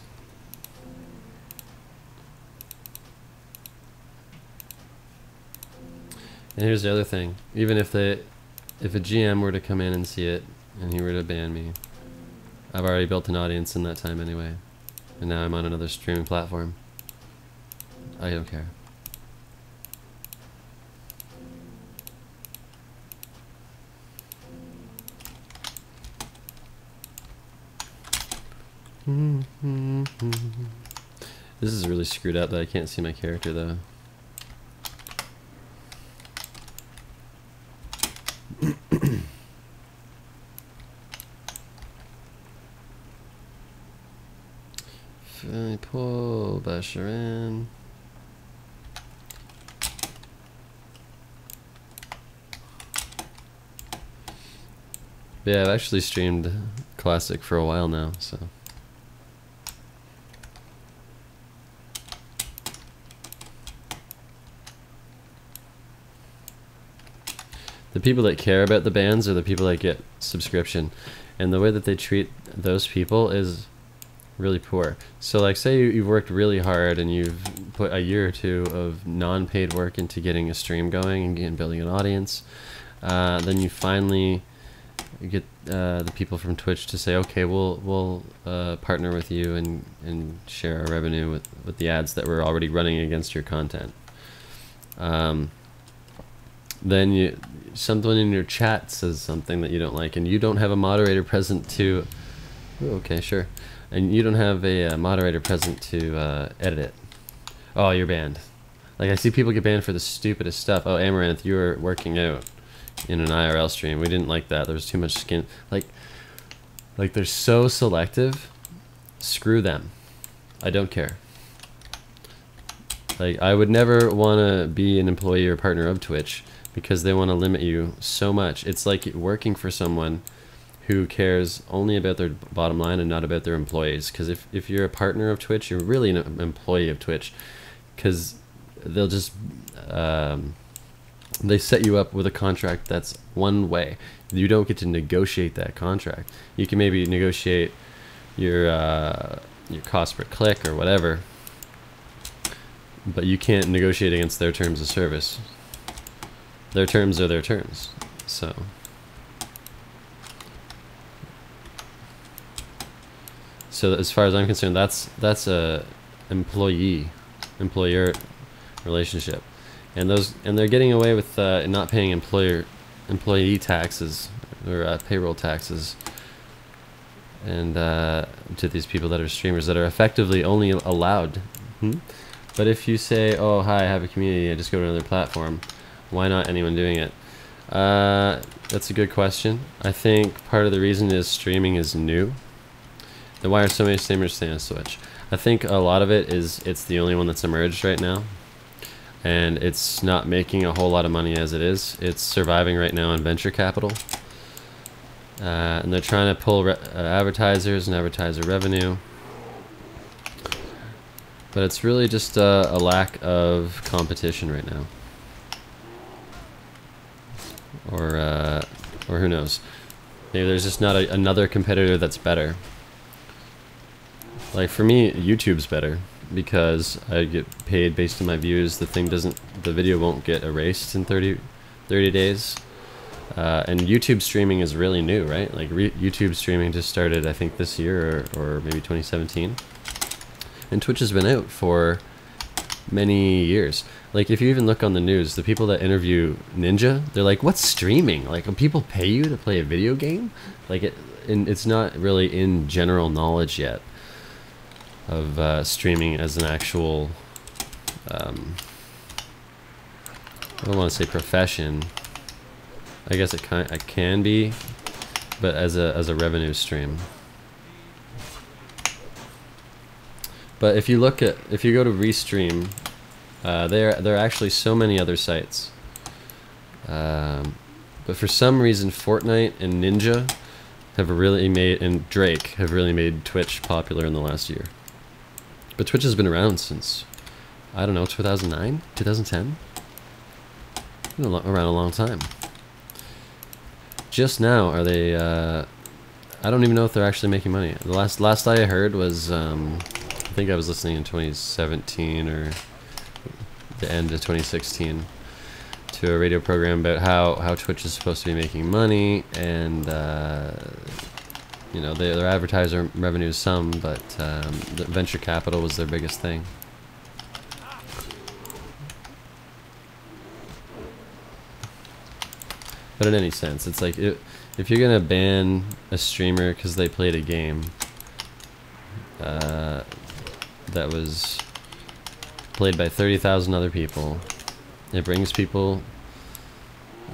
And here's the other thing. Even if a GM were to come in and see it, and he were to ban me, I've already built an audience in that time anyway. And now I'm on another streaming platform. I don't care. This is really screwed up that I can't see my character though. Pull Basharan. Yeah, I've actually streamed Classic for a while now, so. The people that care about the bans are the people that get subscription, and the way that they treat those people is really poor. So like, say you've worked really hard and you've put a year or two of non-paid work into getting a stream going and building an audience, then you finally get the people from Twitch to say, okay, we'll partner with you and share our revenue with the ads that we're already running against your content. Then someone in your chat says something that you don't like, and you don't have a moderator present to. Ooh, okay, sure. And you don't have a moderator present to edit it. Oh, you're banned. Like, I see people get banned for the stupidest stuff. Oh, Amaranth, you were working out in an IRL stream. We didn't like that. There was too much skin. Like they're so selective. Screw them. I don't care. Like, I would never want to be an employee or partner of Twitch because they want to limit you so much. It's like working for someone who cares only about their bottom line and not about their employees. Because if you're a partner of Twitch, you're really an employee of Twitch, because they'll just they set you up with a contract that's one way. You don't get to negotiate that contract. You can maybe negotiate your cost per click or whatever, but you can't negotiate against their terms of service. Their terms are their terms. So as far as I'm concerned, that's a employer relationship, and they're getting away with not paying employee taxes or payroll taxes, and to these people that are streamers that are effectively only allowed. But if you say, oh hi, I have a community, I just go to another platform, why not anyone doing it? That's a good question. I think part of the reason is streaming is new. Then why are so many streamers staying on Switch? I think a lot of it is it's the only one that's emerged right now, and it's not making a whole lot of money as it is. It's surviving right now on venture capital, and they're trying to pull advertisers and advertiser revenue, but it's really just a lack of competition right now, or who knows? Maybe there's just not another competitor that's better. Like for me, YouTube's better because I get paid based on my views. The video won't get erased in 30 days. And YouTube streaming is really new, right? Like YouTube streaming just started, I think, this year or maybe 2017. And Twitch has been out for many years. Like if you even look on the news, the people that interview Ninja, they're like, "What's streaming? Like, will people pay you to play a video game?" Like it's not really in general knowledge yet of streaming as an actual, I don't want to say profession. I guess it can be, but as a revenue stream. But if you go to Restream, there are actually so many other sites. But for some reason, Fortnite and Ninja have really and Drake have really made Twitch popular in the last year. But Twitch has been around since, I don't know, 2009? 2010? around a long time. Just now are they? I don't even know if they're actually making money. The last I heard was I think I was listening in 2017 or the end of 2016 to a radio program about how Twitch is supposed to be making money, and you know, their advertiser revenue is some, but the venture capital was their biggest thing. But in any sense, it's like if you're gonna ban a streamer because they played a game that was played by 30,000 other people, it brings people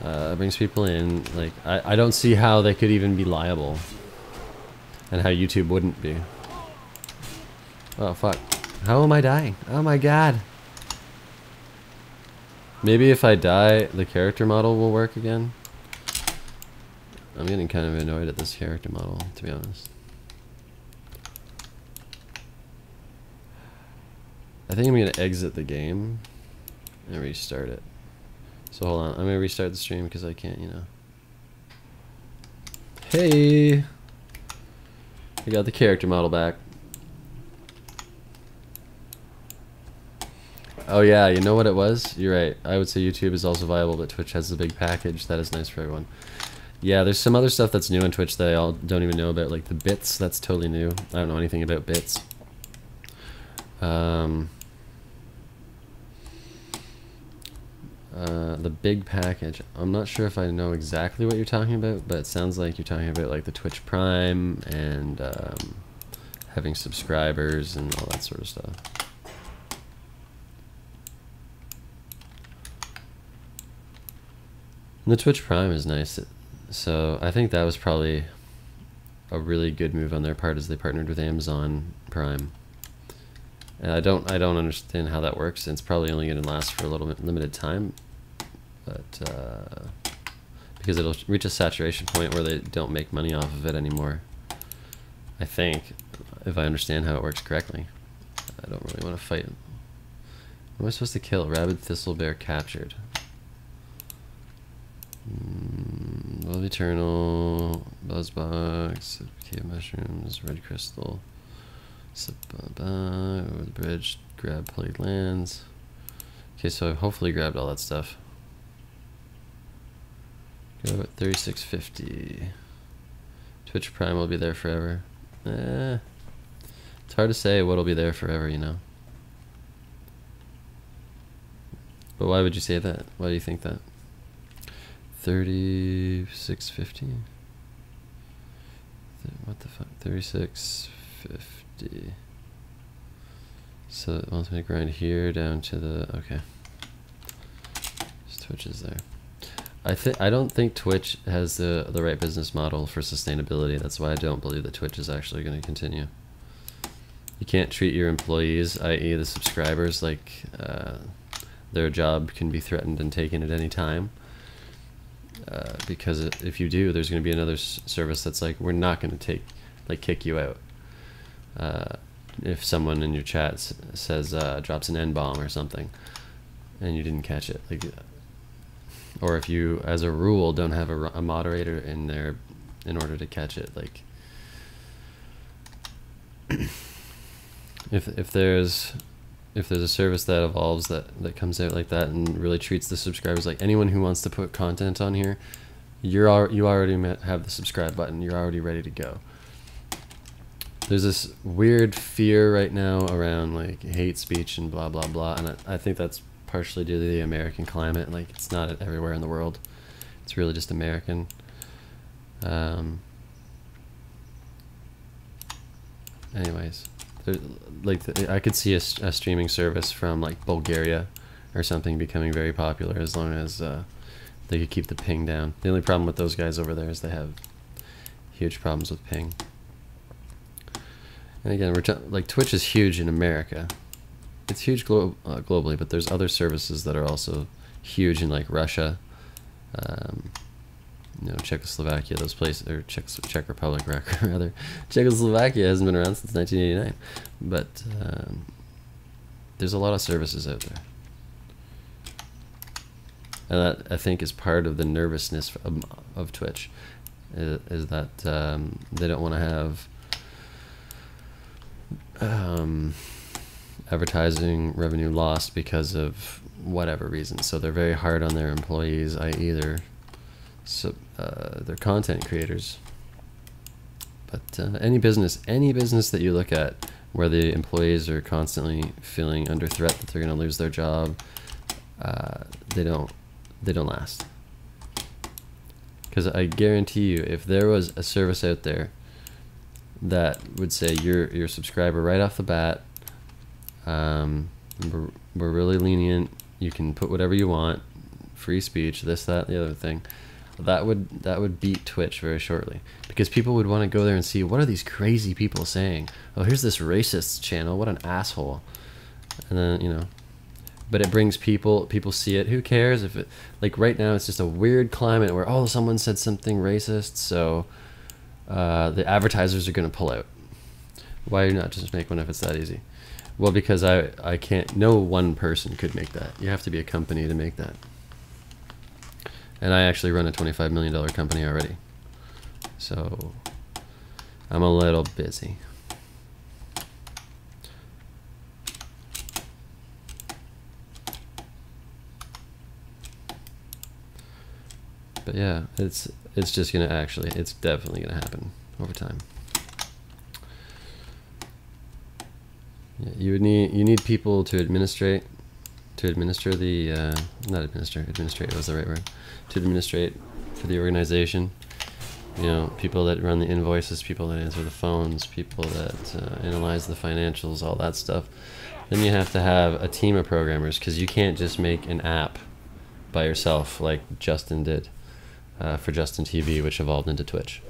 in. Like, I don't see how they could even be liable, and how YouTube wouldn't be. Oh fuck! How am I dying? Oh my god! Maybe if I die, the character model will work again. I'm getting kind of annoyed at this character model, to be honest. I think I'm gonna exit the game and restart it. So hold on, I'm gonna restart the stream because I can't, you know. Hey! I got the character model back. Oh yeah, you know what it was? You're right. I would say YouTube is also viable, but Twitch has the big package. That is nice for everyone. Yeah, there's some other stuff that's new on Twitch that I all don't even know about, like the bits. That's totally new. I don't know anything about bits. The big package. I'm not sure if I know exactly what you're talking about, but it sounds like you're talking about like the Twitch Prime and having subscribers and all that sort of stuff. And the Twitch Prime is nice. So I think that was probably a really good move on their part, as they partnered with Amazon Prime. And I don't understand how that works. It's probably only going to last for a little bit limited time, but because it'll reach a saturation point where they don't make money off of it anymore. I think, if I understand how it works correctly. I don't really want to fight. What am I supposed to kill? Rabid Thistlebear captured. Love Eternal, Buzzbox, Cave Mushrooms, Red Crystal, over the bridge, grab Plague Lands. Okay, so I've hopefully grabbed all that stuff. Go at 3650. Twitch Prime will be there forever. It's hard to say what'll be there forever, you know. But why would you say that? Why do you think that? 3650. What the fuck? 3650. So it wants me to grind here down to the okay. Twitch is there. I don't think Twitch has the right business model for sustainability. That's why I don't believe that Twitch is actually going to continue. You can't treat your employees, i.e. the subscribers, like their job can be threatened and taken at any time. Because if you do, there's going to be another service that's like, we're not going to kick you out. If someone in your chat says drops an N-bomb or something, and you didn't catch it, like, or if you, as a rule, don't have a moderator in there in order to catch it, like, if there's a service that evolves that comes out like that and really treats the subscribers like anyone who wants to put content on here, you already have the subscribe button. You're already ready to go. There's this weird fear right now around like hate speech and blah blah blah, and I think that's partially due to the American climate. Like, it's not everywhere in the world. It's really just American. Anyways. Like, I could see a streaming service from like Bulgaria or something becoming very popular as long as they could keep the ping down. The only problem with those guys over there is they have huge problems with ping. And again, like, Twitch is huge in America. It's huge globally, but there's other services that are also huge in like Russia, you know, Czechoslovakia, those places, or Czech Republic rather. Czechoslovakia hasn't been around since 1989, but there's a lot of services out there. and that I think is part of the nervousness of Twitch, is that they don't want to have advertising revenue lost because of whatever reason. So they're very hard on their employees, i.e. their content creators. But any business that you look at where the employees are constantly feeling under threat that they're going to lose their job, they don't last. Because I guarantee you, if there was a service out there that would say you're a subscriber right off the bat, we're really lenient, you can put whatever you want, free speech, this, that, the other thing, that would beat Twitch very shortly, because people would want to go there and see, what are these crazy people saying? Oh, here's this racist channel, what an asshole. And then, you know, but it brings people see it. Who cares if it, like right now it's just a weird climate where, oh, someone said something racist, so the advertisers are going to pull out. Why not just make one if it's that easy? Well, because I can't, no one person could make that. You have to be a company to make that. And I actually run a $25 million company already. So I'm a little busy. But yeah, it's just gonna it's definitely gonna happen over time. Yeah, you need people to administrate the administrate was the right word, to administrate for the organization. You know, people that run the invoices, people that answer the phones, people that analyze the financials, all that stuff. Then you have to have a team of programmers, because you can't just make an app by yourself like Justin did for Justin TV, which evolved into Twitch.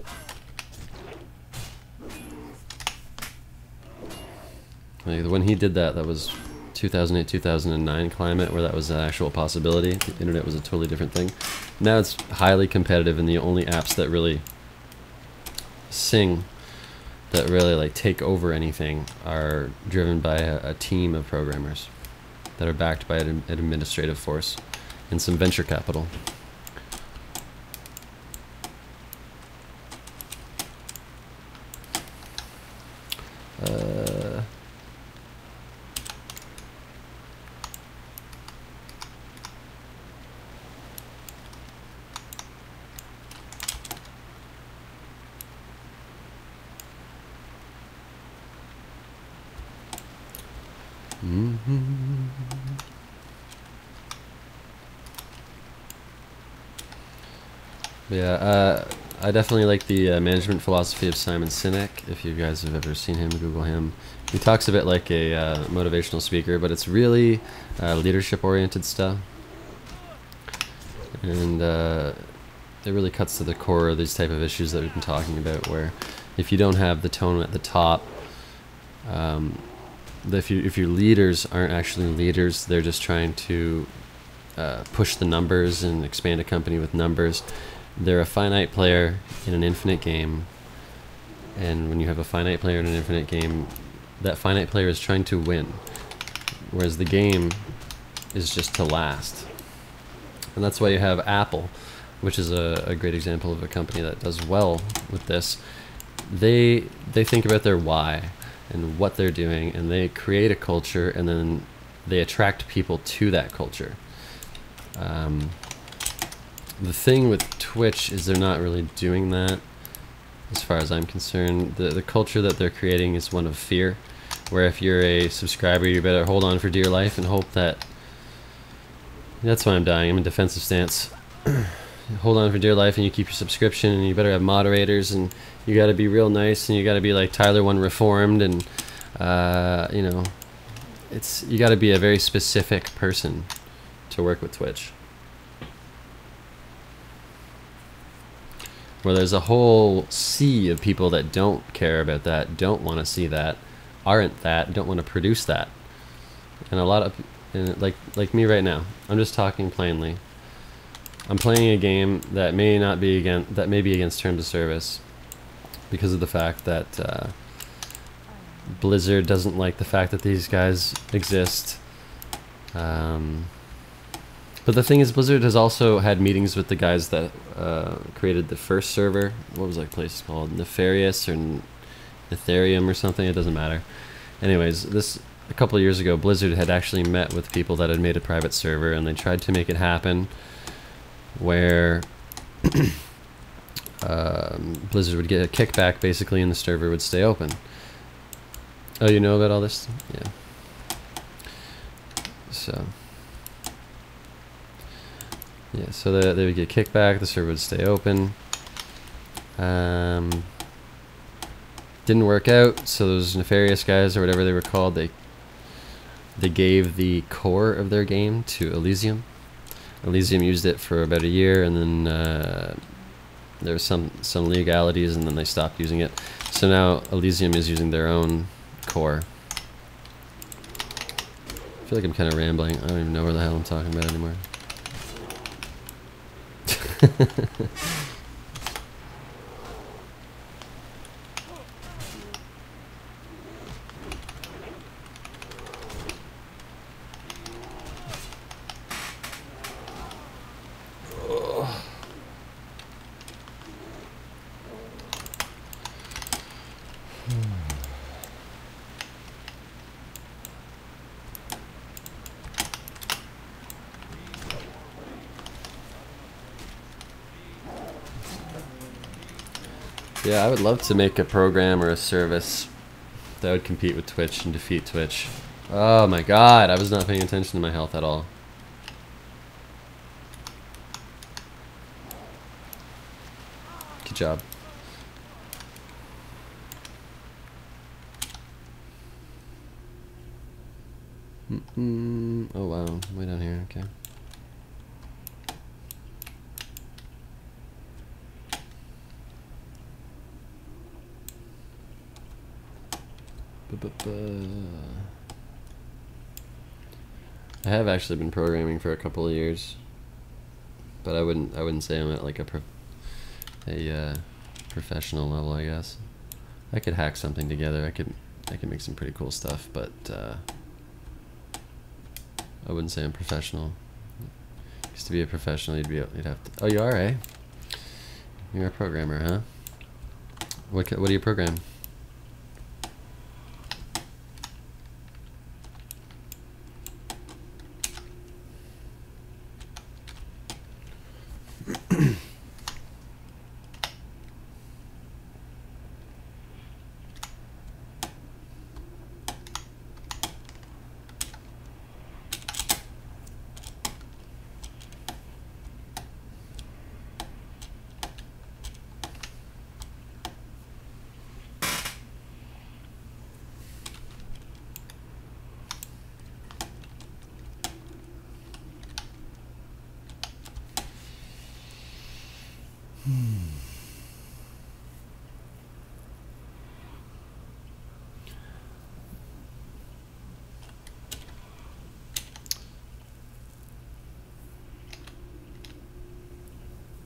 Like when he did that was 2008, 2009 climate, where that was an actual possibility. The internet was a totally different thing. Now it's highly competitive, and the only apps that really that really like take over anything are driven by a team of programmers that are backed by an administrative force and some venture capital. Yeah, I definitely like the management philosophy of Simon Sinek. If you guys have ever seen him, Google him. He talks a bit like a motivational speaker, but it's really leadership-oriented stuff. And it really cuts to the core of these type of issues that we've been talking about, where if you don't have the tone at the top, if your leaders aren't actually leaders, they're just trying to push the numbers and expand a company with numbers. They're a finite player in an infinite game, and when you have a finite player in an infinite game, that finite player is trying to win, whereas the game is just to last. And that's why you have Apple, which is a great example of a company that does well with this. They think about their why and what they're doing, and they create a culture, and then they attract people to that culture. The thing with Twitch is they're not really doing that, as far as I'm concerned. The culture that they're creating is one of fear, where if you're a subscriber, you better hold on for dear life and hope that... That's why I'm dying. I'm in defensive stance. Hold on for dear life, and you keep your subscription, and you better have moderators, and you gotta be real nice, and you gotta be like Tyler One Reformed, and you know, you gotta be a very specific person to work with Twitch. Where there's a whole sea of people that don't care about that, don't want to see that, aren't that, don't want to produce that. And a lot of, like me right now, I'm just talking plainly. I'm playing a game that may not be against terms of service, because of the fact that Blizzard doesn't like the fact that these guys exist. But the thing is, Blizzard has also had meetings with the guys that created the first server. What was that place called? Nefarious or Ethereum or something? It doesn't matter. Anyways, a couple of years ago, Blizzard had actually met with people that had made a private server, and they tried to make it happen where Blizzard would get a kickback, basically, and the server would stay open. Oh, you know about all this? Yeah. So... yeah, so they would get kickback, the server would stay open. Didn't work out, so those nefarious guys, or whatever they were called, they gave the core of their game to Elysium. Elysium used it for about a year, and then there was some legalities, and then they stopped using it. So now Elysium is using their own core. I feel like I'm kind of rambling. I don't even know where the hell I'm talking about anymore. Yeah, I would love to make a program or a service that would compete with Twitch and defeat Twitch. Oh my god, I was not paying attention to my health at all. Good job. Oh wow, way down here, okay. I have actually been programming for a couple of years, but I wouldn't say I'm at like a professional level. I guess I could hack something together. I could make some pretty cool stuff, but I wouldn't say I'm professional. Used to be a professional, you'd have to. Oh, you are, eh? You're a programmer, huh? What do you program?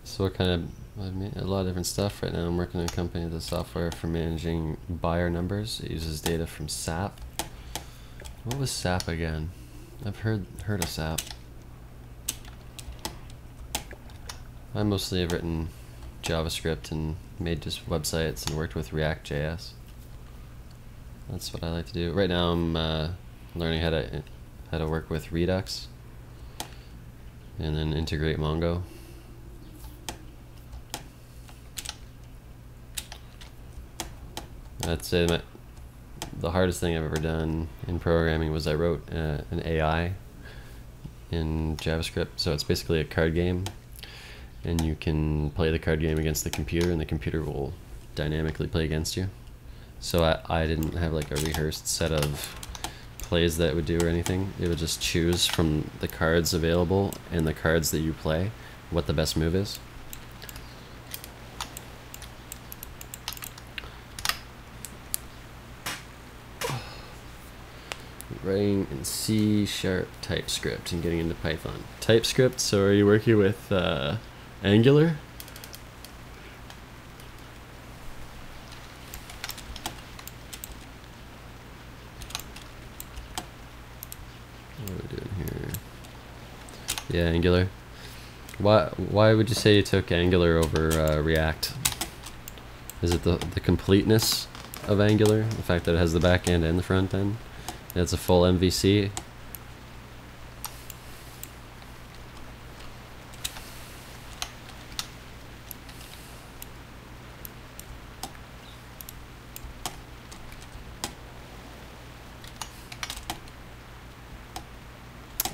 So what kind of, I mean, a lot of different stuff right now. I'm working on a company with software for managing buyer numbers. It uses data from SAP. What was SAP again? I've heard of SAP. I mostly have written JavaScript and made just websites and worked with React.js. That's what I like to do. Right now I'm learning how to work with Redux and then integrate Mongo. I'd say the hardest thing I've ever done in programming was I wrote an AI in JavaScript. So it's basically a card game, and you can play the card game against the computer, and the computer will dynamically play against you. So I didn't have like a rehearsed set of plays that it would do or anything. It would just choose from the cards available and the cards that you play what the best move is. Writing in C# TypeScript and getting into Python. TypeScript, so are you working with Angular? What are we doing here? Yeah, Angular. Why would you say you took Angular over React? Is it the completeness of Angular? The fact that it has the back end and the front end? And it's a full MVC?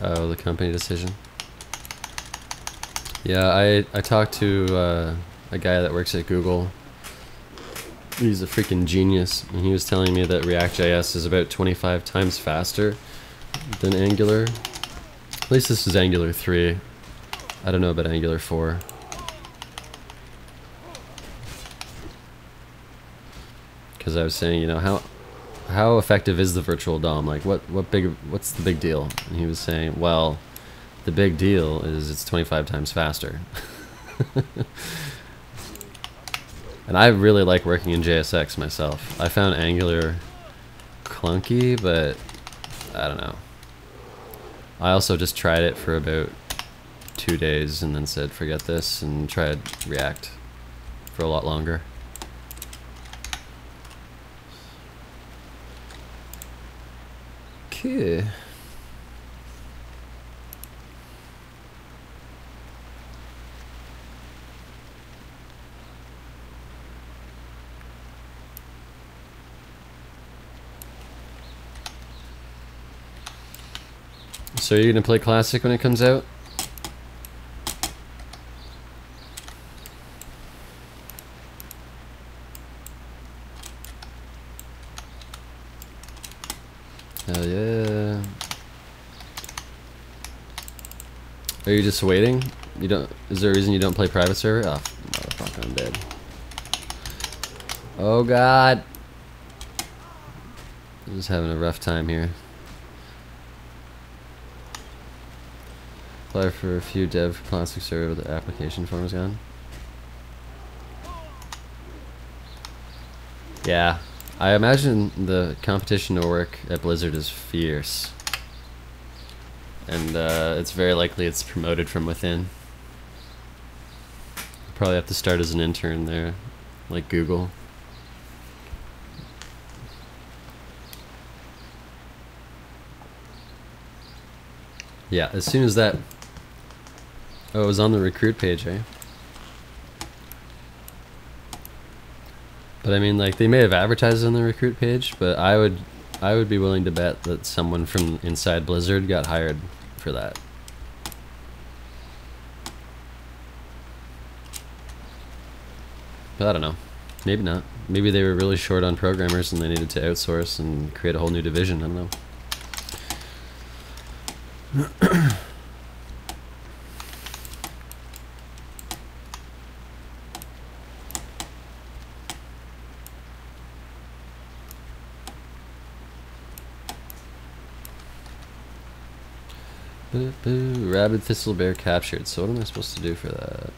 Oh, the company decision. Yeah, I talked to a guy that works at Google. He's a freaking genius, and he was telling me that React.js is about 25 times faster than Angular. At least this is Angular 3. I don't know about Angular 4. Because I was saying, you know, how effective is the virtual DOM? Like, what's the big deal? And he was saying, well, the big deal is it's 25 times faster. And I really like working in JSX myself. I found Angular clunky, but I don't know. I also just tried it for about 2 days and then said, forget this, and tried React for a lot longer. Okay. So are you gonna play Classic when it comes out? Hell yeah. Are you just waiting? You don't, is there a reason you don't play private server? Oh, motherfucker, I'm dead. Oh god. I'm just having a rough time here. Apply for a few dev classic server, the application form is gone. Yeah, I imagine the competition to work at Blizzard is fierce. And it's very likely it's promoted from within. Probably have to start as an intern there, like Google. Yeah, as soon as that... Oh, it was on the recruit page, eh? But I mean, like, they may have advertised on the recruit page, but I would be willing to bet that someone from inside Blizzard got hired for that. But I don't know. Maybe not. Maybe they were really short on programmers and they needed to outsource and create a whole new division. I don't know. Rabid Thistle Bear captured. So what am I supposed to do for that?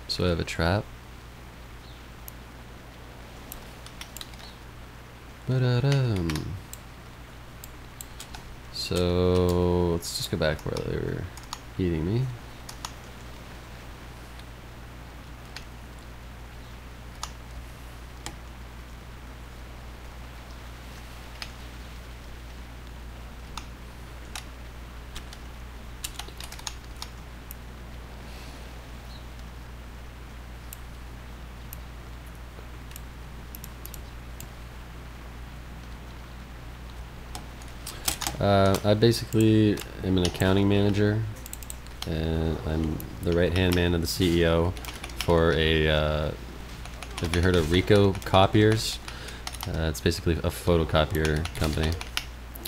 So I have a trap. So let's just go back where they were eating me. I basically am an accounting manager, and I'm the right-hand man of the CEO for a, have you heard of Ricoh Copiers? It's basically a photocopier company.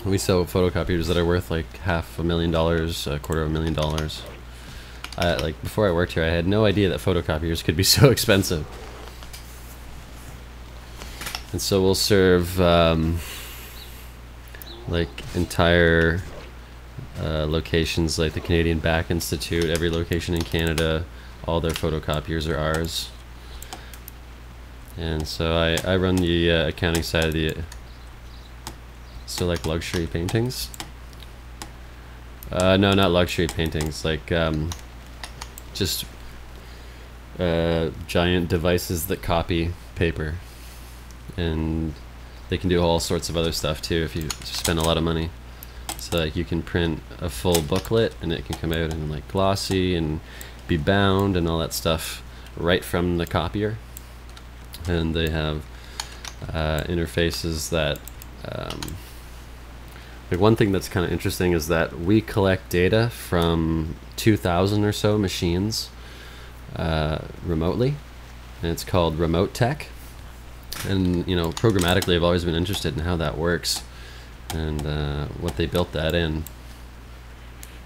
We sell photocopiers that are worth like $500,000, $250,000. Like before I worked here, I had no idea that photocopiers could be so expensive. And so we'll serve like entire locations like the Canadian Back Institute, every location in Canada, all their photocopiers are ours. And so I run the accounting side of the, so like luxury paintings. No, not luxury paintings, like just giant devices that copy paper. And they can do all sorts of other stuff too if you spend a lot of money. So like you can print a full booklet and it can come out in like glossy and be bound and all that stuff right from the copier. And they have interfaces that like one thing that's kind of interesting is that we collect data from 2,000 or so machines remotely, and it's called remote tech. And you know, programmatically I've always been interested in how that works and what they built that in,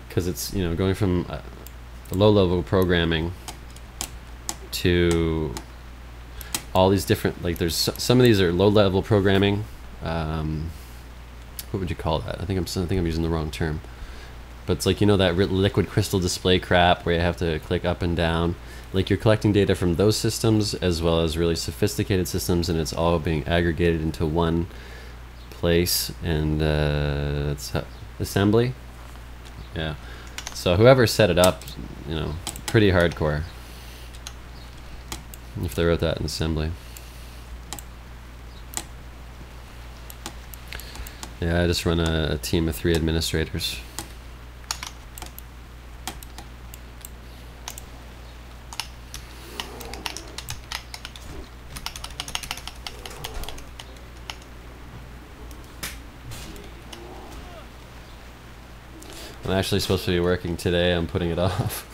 because it's, you know, going from low-level programming to all these different, like there's some of these are low-level programming. What would you call that? I think I'm using the wrong term, but it's like, you know, that liquid crystal display crap where you have to click up and down. Like you're collecting data from those systems as well as really sophisticated systems, and it's all being aggregated into one place, and it's assembly. Yeah. So whoever set it up, you know, pretty hardcore if they wrote that in assembly. Yeah, I just run a team of 3 administrators. I'm actually supposed to be working today. I'm putting it off.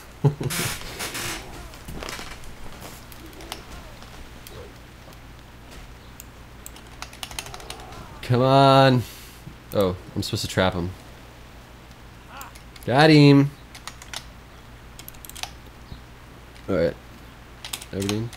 Come on. Oh, I'm supposed to trap him. Got him. Alright. Everything.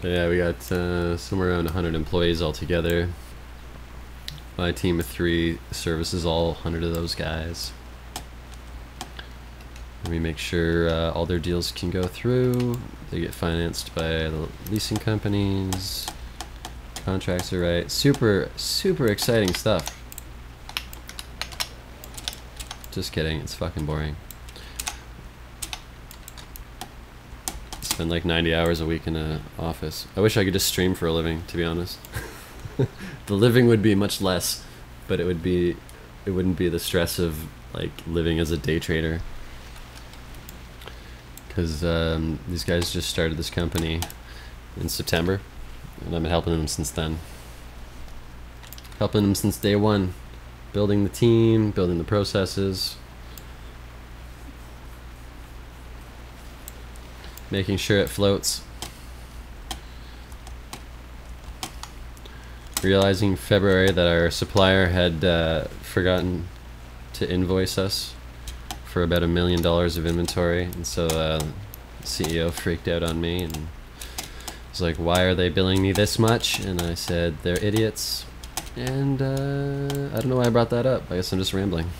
But yeah, we got somewhere around 100 employees altogether. My team of 3 services all 100 of those guys. And we make sure all their deals can go through. They get financed by the leasing companies. Contracts are right. Super, super exciting stuff. Just kidding, it's fucking boring. Spend like 90 hours a week in an office. I wish I could just stream for a living, to be honest. The living would be much less, but it wouldn't be the stress of like living as a day trader. Because these guys just started this company in September, and I've been helping them since then. Helping them since day one. Building the team, building the processes. Making sure it floats. Realizing February that our supplier had forgotten to invoice us for about $1 million of inventory, and so the CEO freaked out on me and was like, "Why are they billing me this much?" And I said, "They're idiots." And I don't know why I brought that up. I guess I'm just rambling.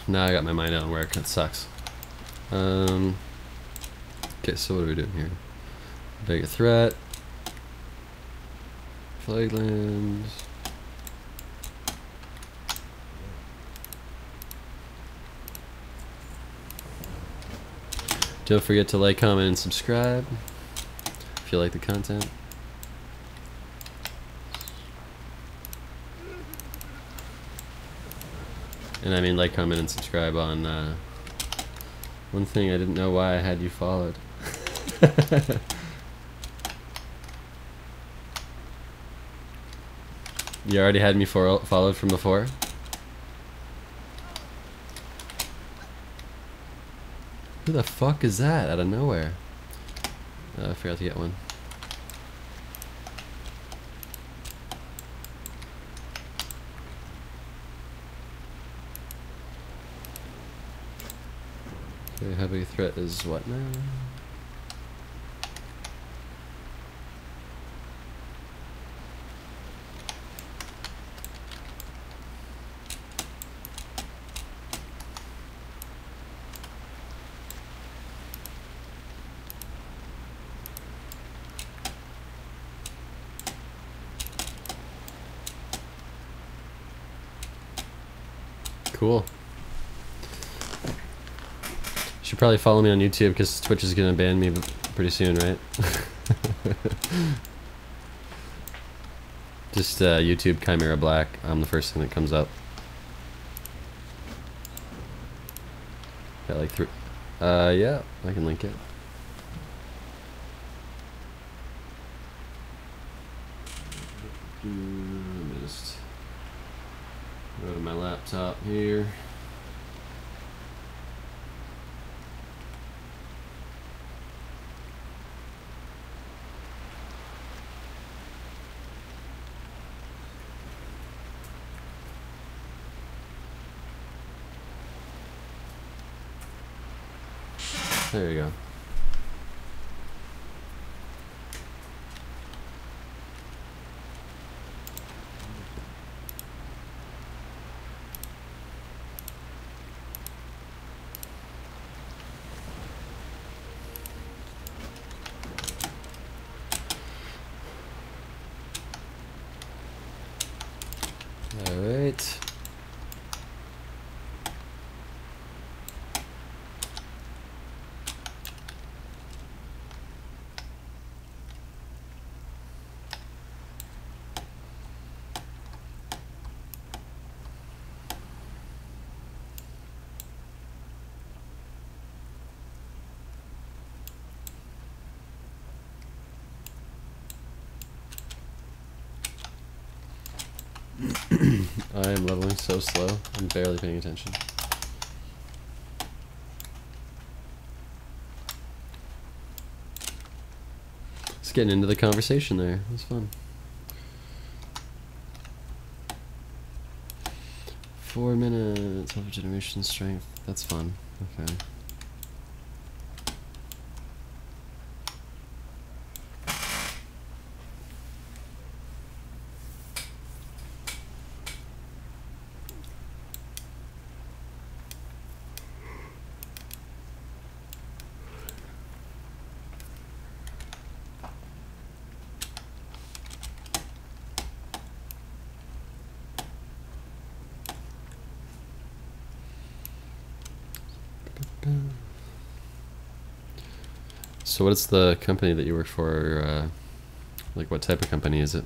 Now I got my mind on work. That sucks. Okay, so what are we doing here? Big threat. Flaglands. Don't forget to like, comment, and subscribe if you like the content. And I mean like, comment, and subscribe on one thing I didn't know why I had you followed. You already had me followed from before? Who the fuck is that out of nowhere? I forgot to get one. Okay, heavy threat is what now? Cool. Should probably follow me on YouTube because Twitch is gonna ban me pretty soon, right? Just YouTube ChimeraBlack. I'm the first thing that comes up. Got like 3. Yeah, I can link it. Let me just go to my laptop here. There you go. All right. I am leveling so slow. I'm barely paying attention. Just getting into the conversation there. It was fun. 4 minutes of generation strength. That's fun. Okay. So what is the company that you work for? Like what type of company is it?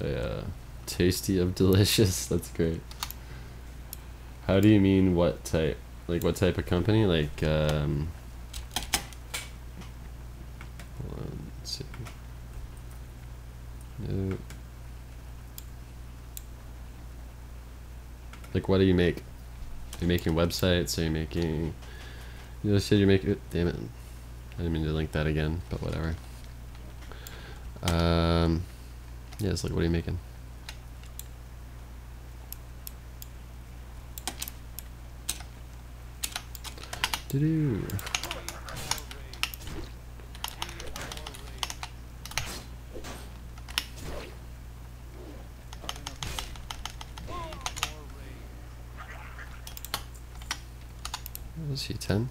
Yeah, tasty of delicious. That's great. How do you mean what type? Like what type of company? Like hold on, let's see. No. Like what do you make? Are you making websites? Are you making? You just said you're making. Damn it! I didn't mean to link that again, but whatever. Yeah, it's like, what are you making? Doo-doo. What was he, 10?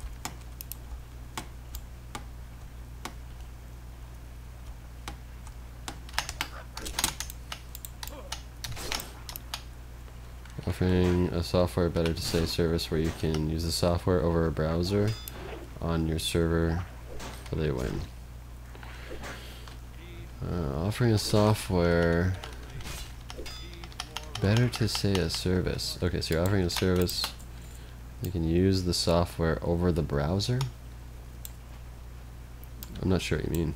Offering a software, better to say service, where you can use the software over a browser on your server, so they win. Offering a software, better to say a service. Okay, so you're offering a service, you can use the software over the browser? I'm not sure what you mean.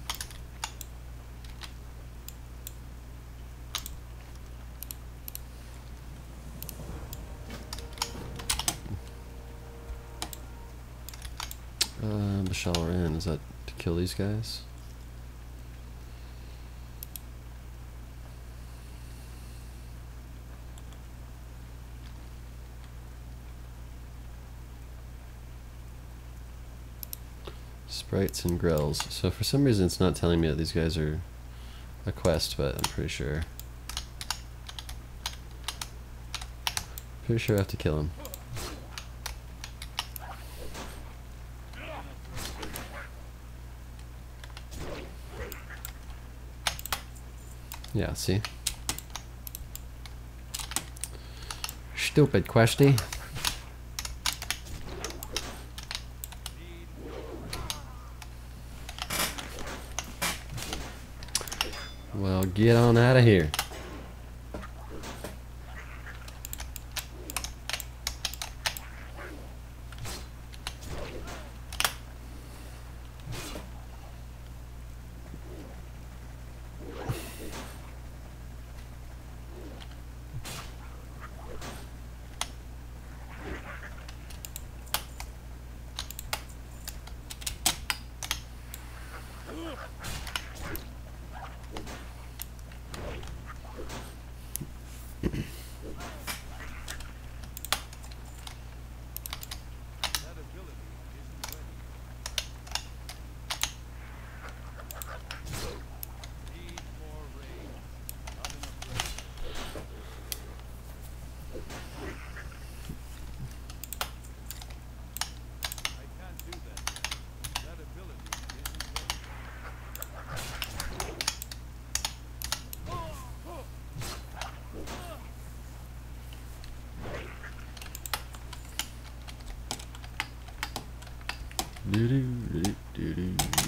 Michelle Rand, is that to kill these guys? Sprites and grills. So for some reason it's not telling me that these guys are a quest, but I'm pretty sure. Pretty sure I have to kill him. Yeah, see? Stupid questy. Well, get on out of here.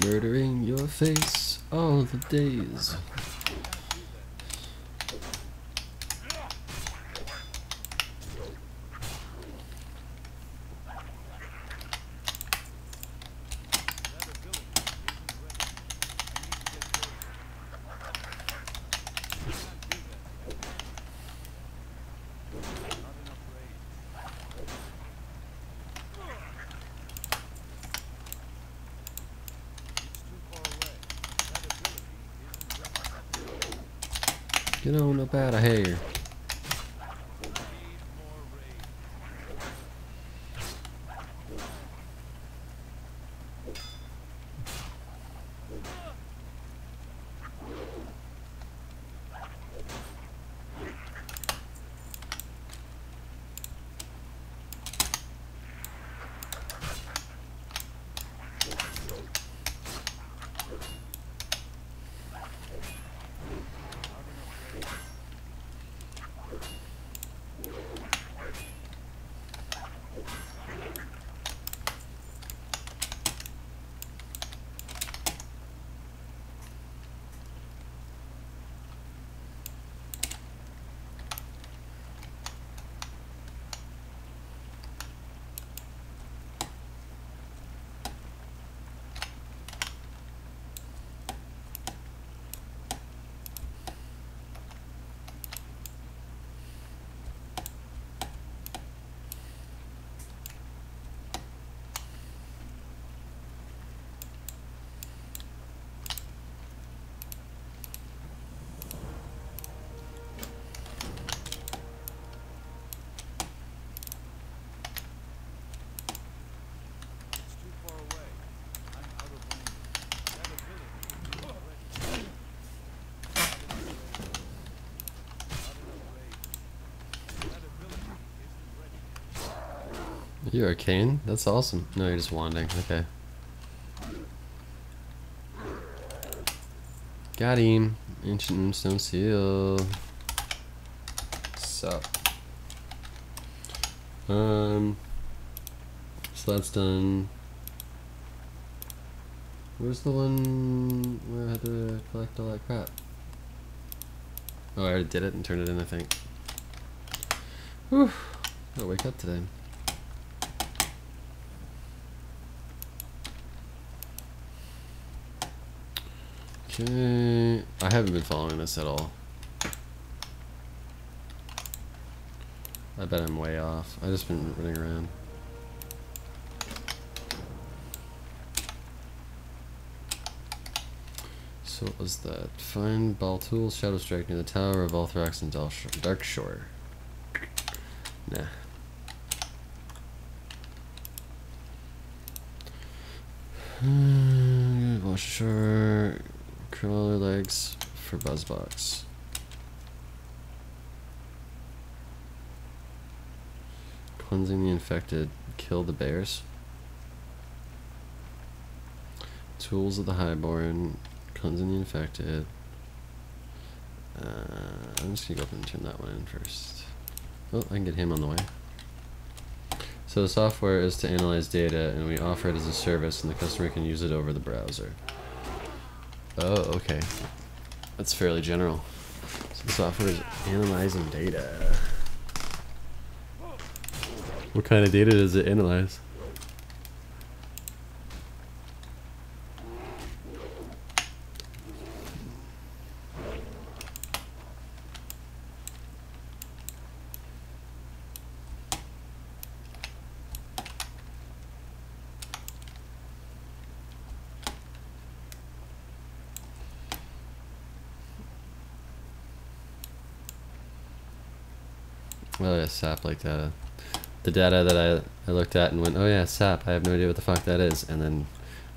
Murdering your face all the days. Get on up out of here. You arcane? That's awesome. No, you're just wanding. Okay. Got him. Ancient Moonstone Seal. Sup. So that's done. Where's the one where I had to collect all that crap? Oh, I already did it and turned it in, I think. Whew. Gotta wake up today. Okay. I haven't been following this at all. I bet I'm way off. I've just been running around. So what was that? Find ball tools, shadow strike near the tower of Althorax and Dark Shore. Nah. Wash ashore. Crawler legs for Buzzbox. Cleansing the infected. Kill the bears. Tools of the Highborn. Cleansing the infected. I'm just gonna go up and turn that one in first. Oh, I can get him on the way. So the software is to analyze data, and we offer it as a service, and the customer can use it over the browser. Oh, okay. That's fairly general. So the software is analyzing data. What kind of data does it analyze? Oh yeah, SAP like data. The data that I looked at and went, oh yeah, SAP, I have no idea what the fuck that is, and then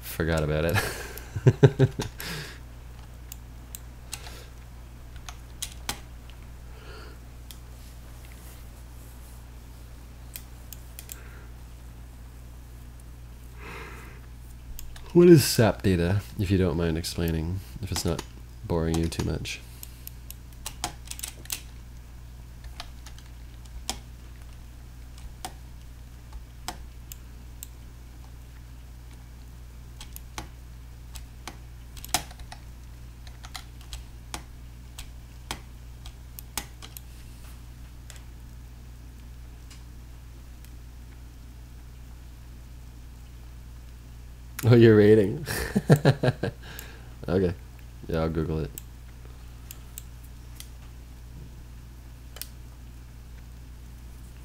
forgot about it. What is SAP data, if you don't mind explaining, if it's not boring you too much? Oh, you're rating. Okay. Yeah, I'll Google it.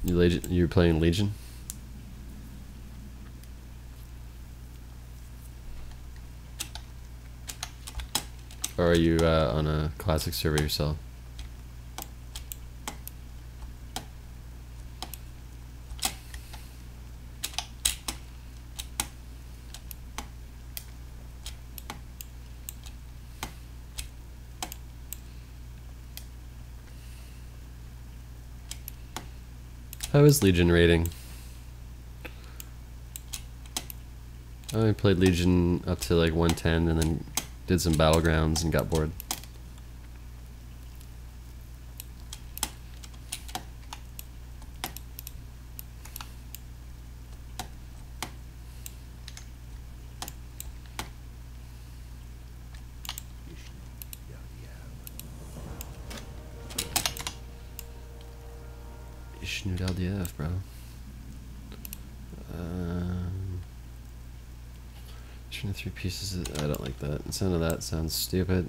You're playing Legion? Or are you on a classic server yourself? How is Legion rating? I only played Legion up to like 110 and then did some battlegrounds and got bored. Ishnud LDF, bro. Turn 3 pieces. I don't like that. Some of that sounds stupid.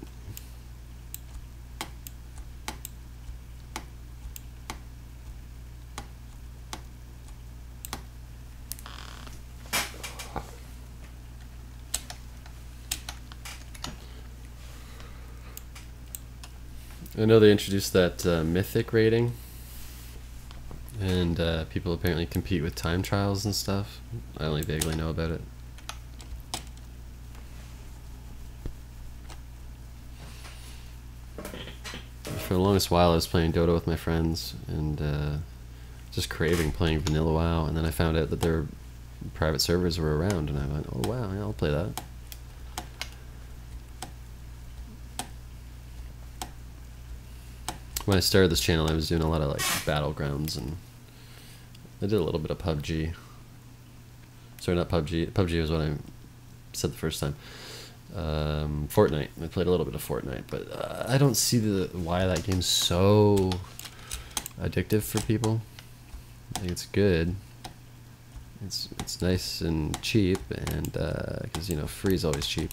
I know they introduced that mythic rating, and people apparently compete with time trials and stuff. I only vaguely know about it. For the longest while I was playing Dota with my friends and just craving playing vanilla WoW, and then I found out that their private servers were around, and I went, oh wow, yeah, I'll play that. When I started this channel, I was doing a lot of like Battlegrounds, and I did a little bit of PUBG. Sorry, not PUBG. PUBG was what I said the first time. Fortnite. I played a little bit of Fortnite, but I don't see why that game's so addictive for people. I think it's good. It's nice and cheap, and because you know, free is always cheap.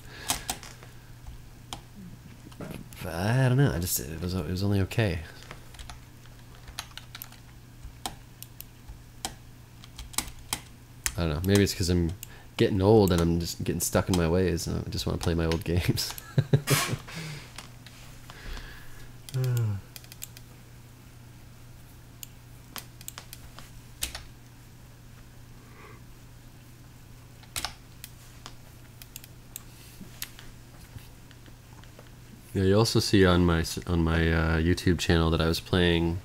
But I don't know. It was only okay. I don't know. Maybe it's because I'm getting old and I'm just getting stuck in my ways, and I just want to play my old games. Yeah, you also see on my YouTube channel that I was playing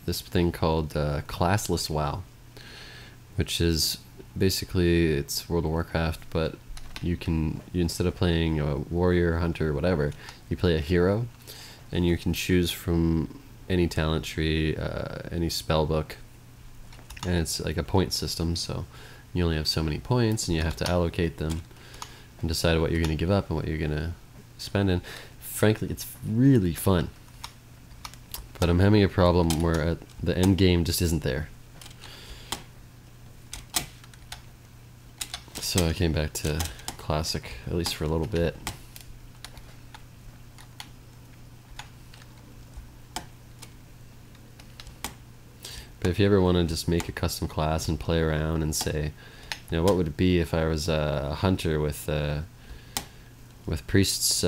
this thing called Classless WoW, which is basically, it's World of Warcraft, but you instead of playing a warrior, hunter, whatever, you play a hero, and you can choose from any talent tree, any spell book, and it's like a point system, so you only have so many points, and you have to allocate them and decide what you're going to give up and what you're going to spend in. Frankly, it's really fun, but I'm having a problem where the end game just isn't there. So I came back to Classic, at least for a little bit. But if you ever want to just make a custom class and play around and say, you know, what would it be if I was a hunter with Priest's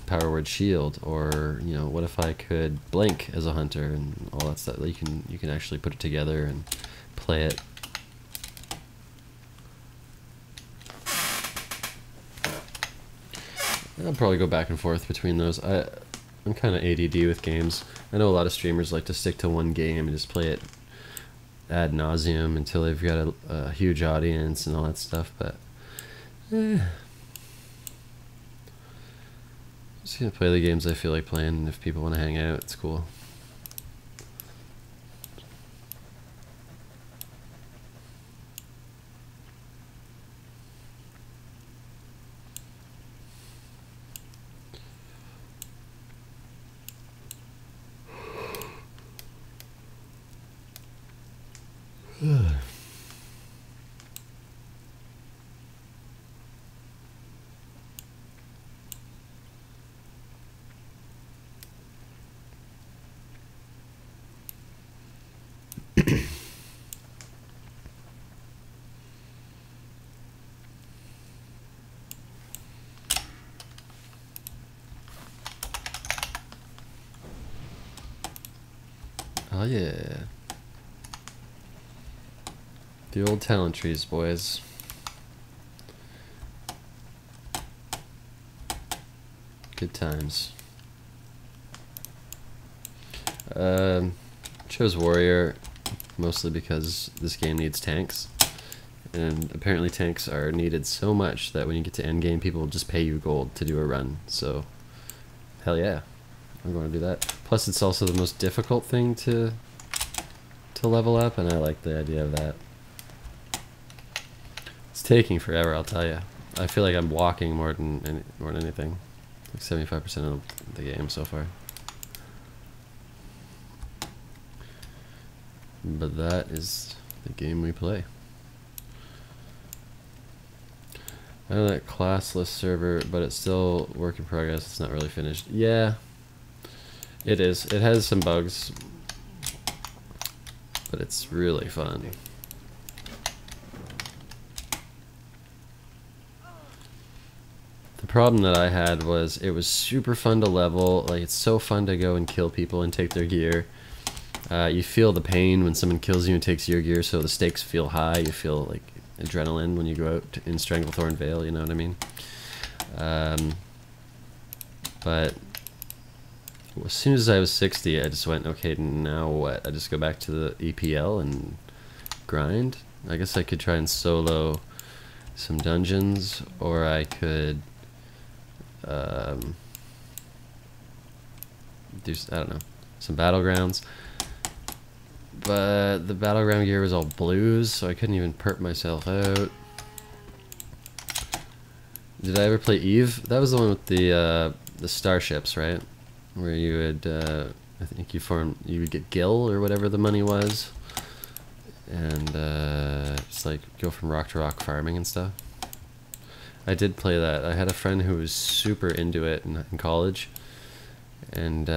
power word shield, or you know, what if I could blink as a hunter and all that stuff? You can actually put it together and play it. I'll probably go back and forth between those. I'm kind of ADD with games. I know a lot of streamers like to stick to one game and just play it ad nauseum until they've got a huge audience and all that stuff, but just gonna play the games I feel like playing, and if people want to hang out, it's cool. Oh yeah. The old talent trees, boys. Good times. Chose warrior mostly because this game needs tanks, and apparently tanks are needed so much that when you get to end game, people will just pay you gold to do a run. So hell yeah, I'm going to do that. Plus it's also the most difficult thing to level up, and I like the idea of that. It's taking forever, I'll tell you. I feel like I'm walking more than anything. Like 75% of the game so far. But that is the game we play. I know that classless server, but it's still work in progress. It's not really finished. Yeah, it is. It has some bugs, but it's really fun. The problem that I had was it was super fun to level. Like, it's so fun to go and kill people and take their gear. You feel the pain when someone kills you and takes your gear, so the stakes feel high. You feel like adrenaline when you go out in Stranglethorn Vale, you know what I mean? But as soon as I was 60, I just went, okay, now what? I just go back to the EPL and grind? I guess I could try and solo some dungeons, or I could do, I don't know, some battlegrounds. But the battleground gear was all blues, so I couldn't even perp myself out. Did I ever play Eve? That was the one with the starships, right? Where you would, I think you would get gil or whatever the money was, and just like go from rock to rock farming and stuff. I did play that. I had a friend who was super into it in college, and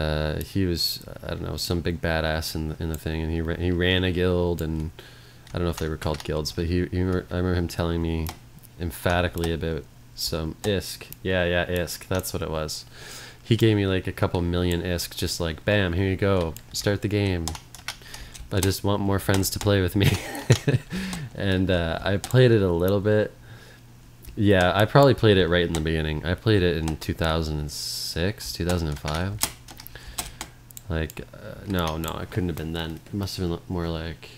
he was, I don't know, some big badass in the thing, and he ran a guild, and I don't know if they were called guilds, but I remember him telling me emphatically about some ISK. Yeah, ISK, that's what it was. He gave me like a couple million ISK, just like, bam, here you go, start the game. I just want more friends to play with me. And I played it a little bit. Yeah, I probably played it right in the beginning. I played it in 2006, 2005. Like, no, it couldn't have been then. It must have been more like,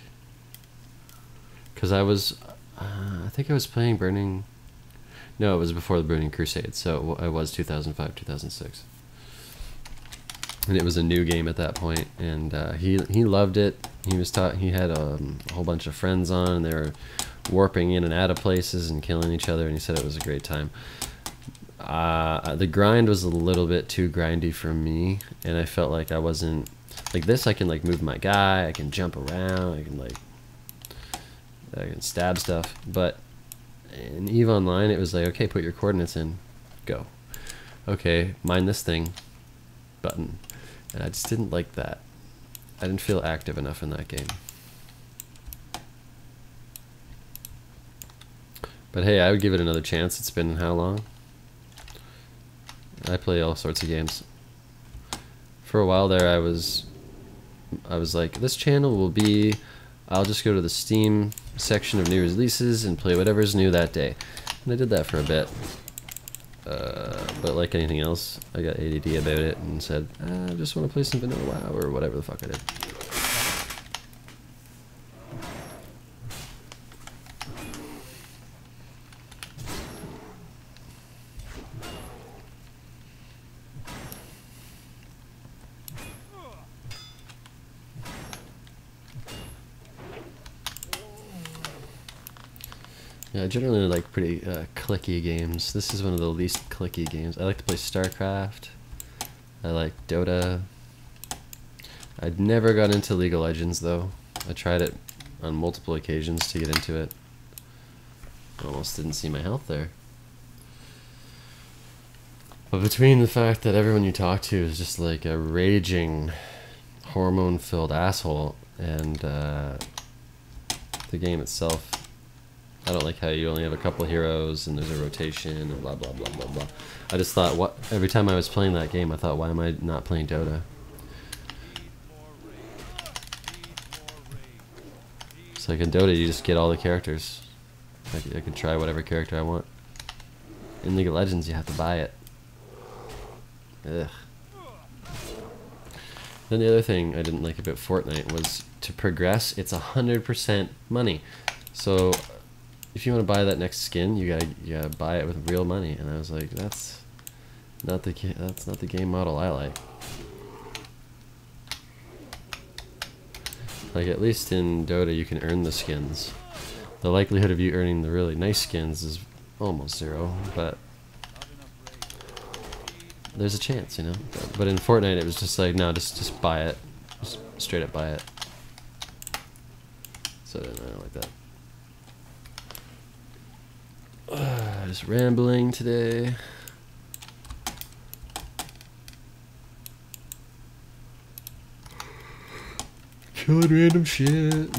because I was, I think I was playing Burning. No, it was before the Burning Crusade, so it was 2005, 2006. And it was a new game at that point, and he loved it. He had a whole bunch of friends on, and they were warping in and out of places and killing each other, and he said it was a great time. The grind was a little bit too grindy for me, and I felt like I wasn't like this. I can like move my guy, I can jump around, I can stab stuff, but in EVE Online it was like, okay, put your coordinates in, go. Okay, mine this thing, button. And I just didn't like that. I didn't feel active enough in that game. But hey, I would give it another chance. It's been how long? I play all sorts of games. For a while there, I was like, this channel will be, I'll just go to the Steam section of new releases and play whatever's new that day. And I did that for a bit. But like anything else, I got ADD about it and said, I just want to play some vanilla WoW or whatever the fuck I did. Yeah, I generally like pretty clicky games. This is one of the least clicky games. I like to play StarCraft. I like Dota. I'd never got into League of Legends though. I tried it on multiple occasions to get into it. Almost didn't see my health there. But between the fact that everyone you talk to is just like a raging, hormone-filled asshole, and the game itself, I don't like how you only have a couple heroes and there's a rotation and blah blah blah blah blah. I just thought, every time I was playing that game, I thought, why am I not playing Dota? It's like in Dota, you just get all the characters. I can try whatever character I want. In League of Legends, you have to buy it. Ugh. Then the other thing I didn't like about Fortnite was, to progress, it's 100% money. So if you want to buy that next skin, you gotta buy it with real money. And I was like, that's not the game model I like. Like, at least in Dota you can earn the skins. The likelihood of you earning the really nice skins is almost zero, but there's a chance, you know. But in Fortnite it was just like, no, just buy it. Just straight up buy it. So I don't like that. Just rambling today. Killing random shit.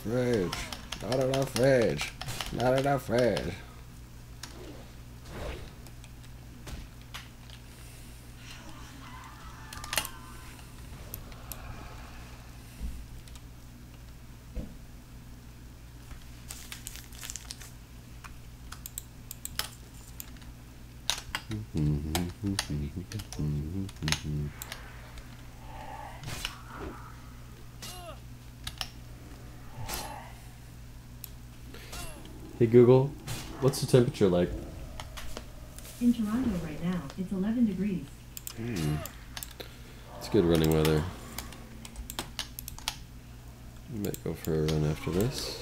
enough rage. Not enough rage. Not enough rage. Hey Google, what's the temperature like? In Toronto right now, it's 11 degrees. It's good running weather. Might go for a run after this.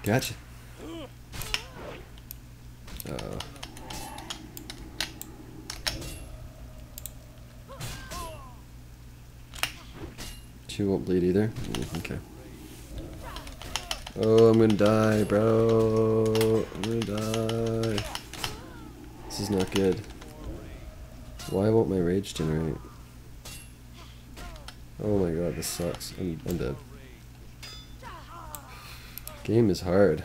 Gotcha. She won't bleed either. Okay. Oh, I'm gonna die, bro. I'm gonna die. This is not good. Why won't my rage generate? Oh my god, this sucks. I'm dead. Game is hard.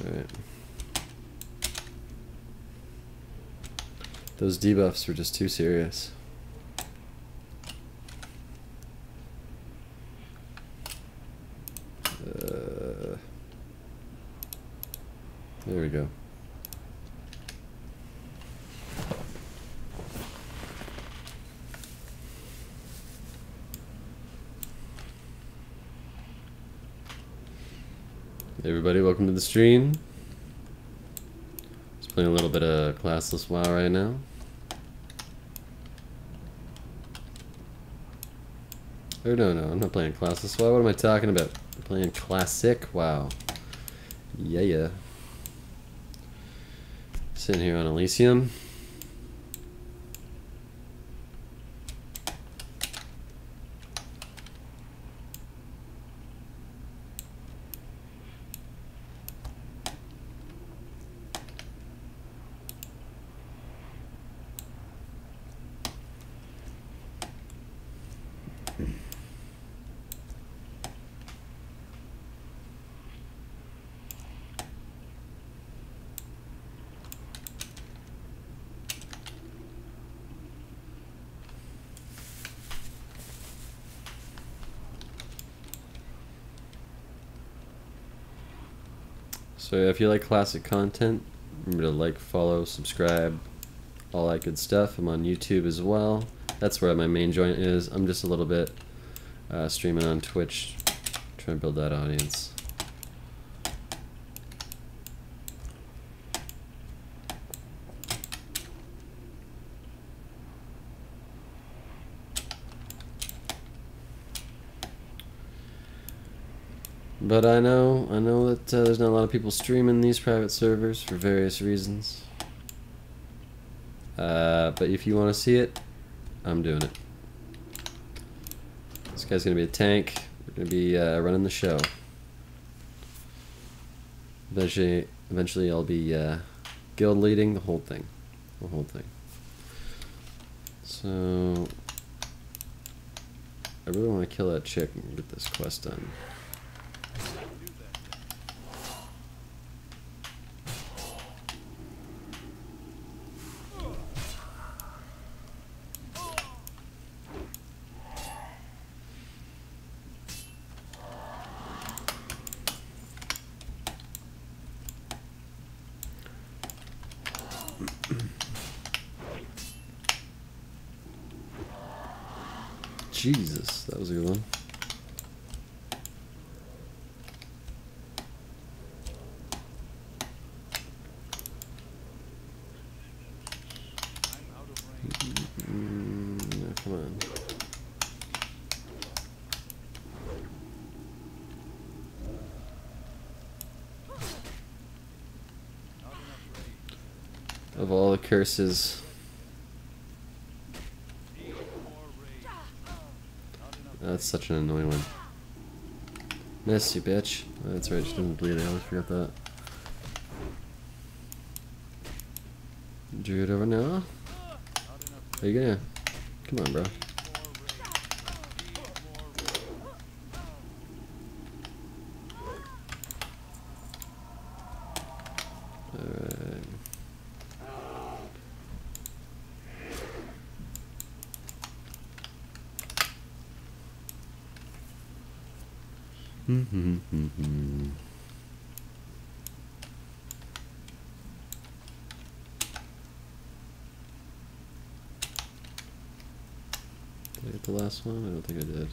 Alright. Those debuffs were just too serious. There we go. Hey everybody, welcome to the stream. Just playing a little bit of classless WoW right now. Or no, I'm not playing classless WoW. What am I talking about? I'm playing classic WoW. Yeah. Sitting here on Elysium. So if you like classic content, remember to like, follow, subscribe, all that good stuff. I'm on YouTube as well. That's where my main joint is. I'm just a little bit streaming on Twitch, trying to build that audience. But I know that there's not a lot of people streaming these private servers for various reasons. But if you want to see it, I'm doing it. This guy's gonna be a tank. We're gonna be running the show. Eventually I'll be guild leading the whole thing. So I really want to kill that chick and get this quest done. Jesus, that was a good one. of all the curses. Need more rage. Not enough That's such an annoying one. Miss, you bitch. Oh, that's right, she doesn't bleed. I always forget that. Druid over now. Not enough Are you gonna? Come on, bro. more rage. Need more rage. Alright. Did I get the last one? I don't think I did.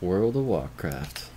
World of Warcraft.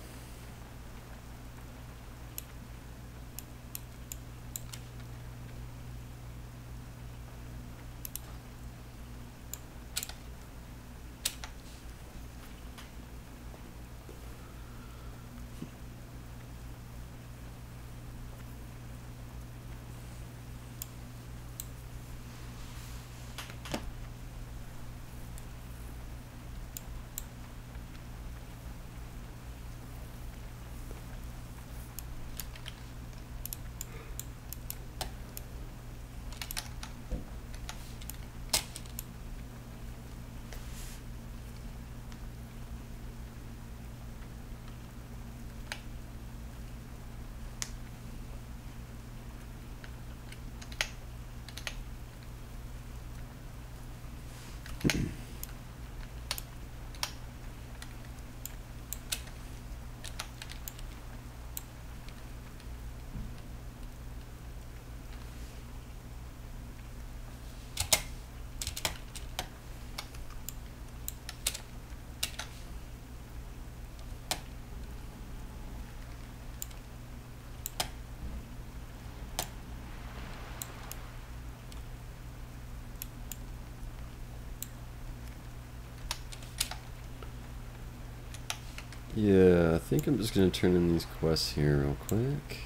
Yeah, I think I'm just gonna turn in these quests here real quick.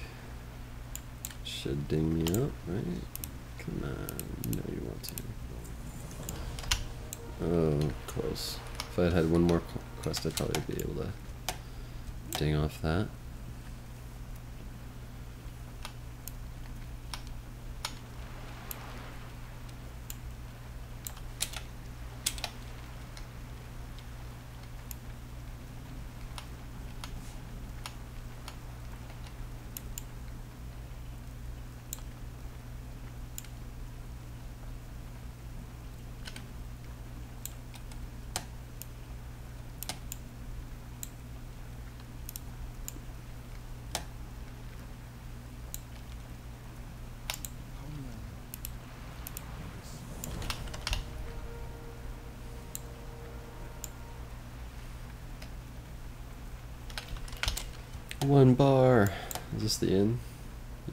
Should ding me up, right? Come on, you know you want to. Oh, close. If I had one more quest, I'd probably be able to ding off that. One bar. Is this the inn?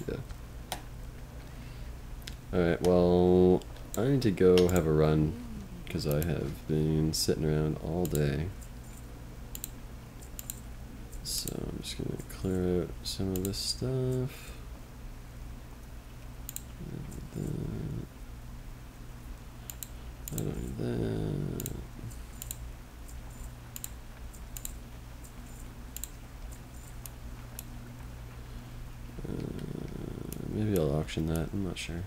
Yeah. Alright, well, I need to go have a run because I have been sitting around all day. So I'm just going to clear out some of this stuff. I don't need that. Maybe I'll auction that, I'm not sure.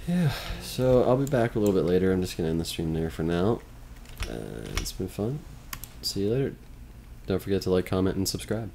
Yeah, so I'll be back a little bit later. I'm just going to end the stream there for now. It's been fun. See you later. Don't forget to like, comment, and subscribe.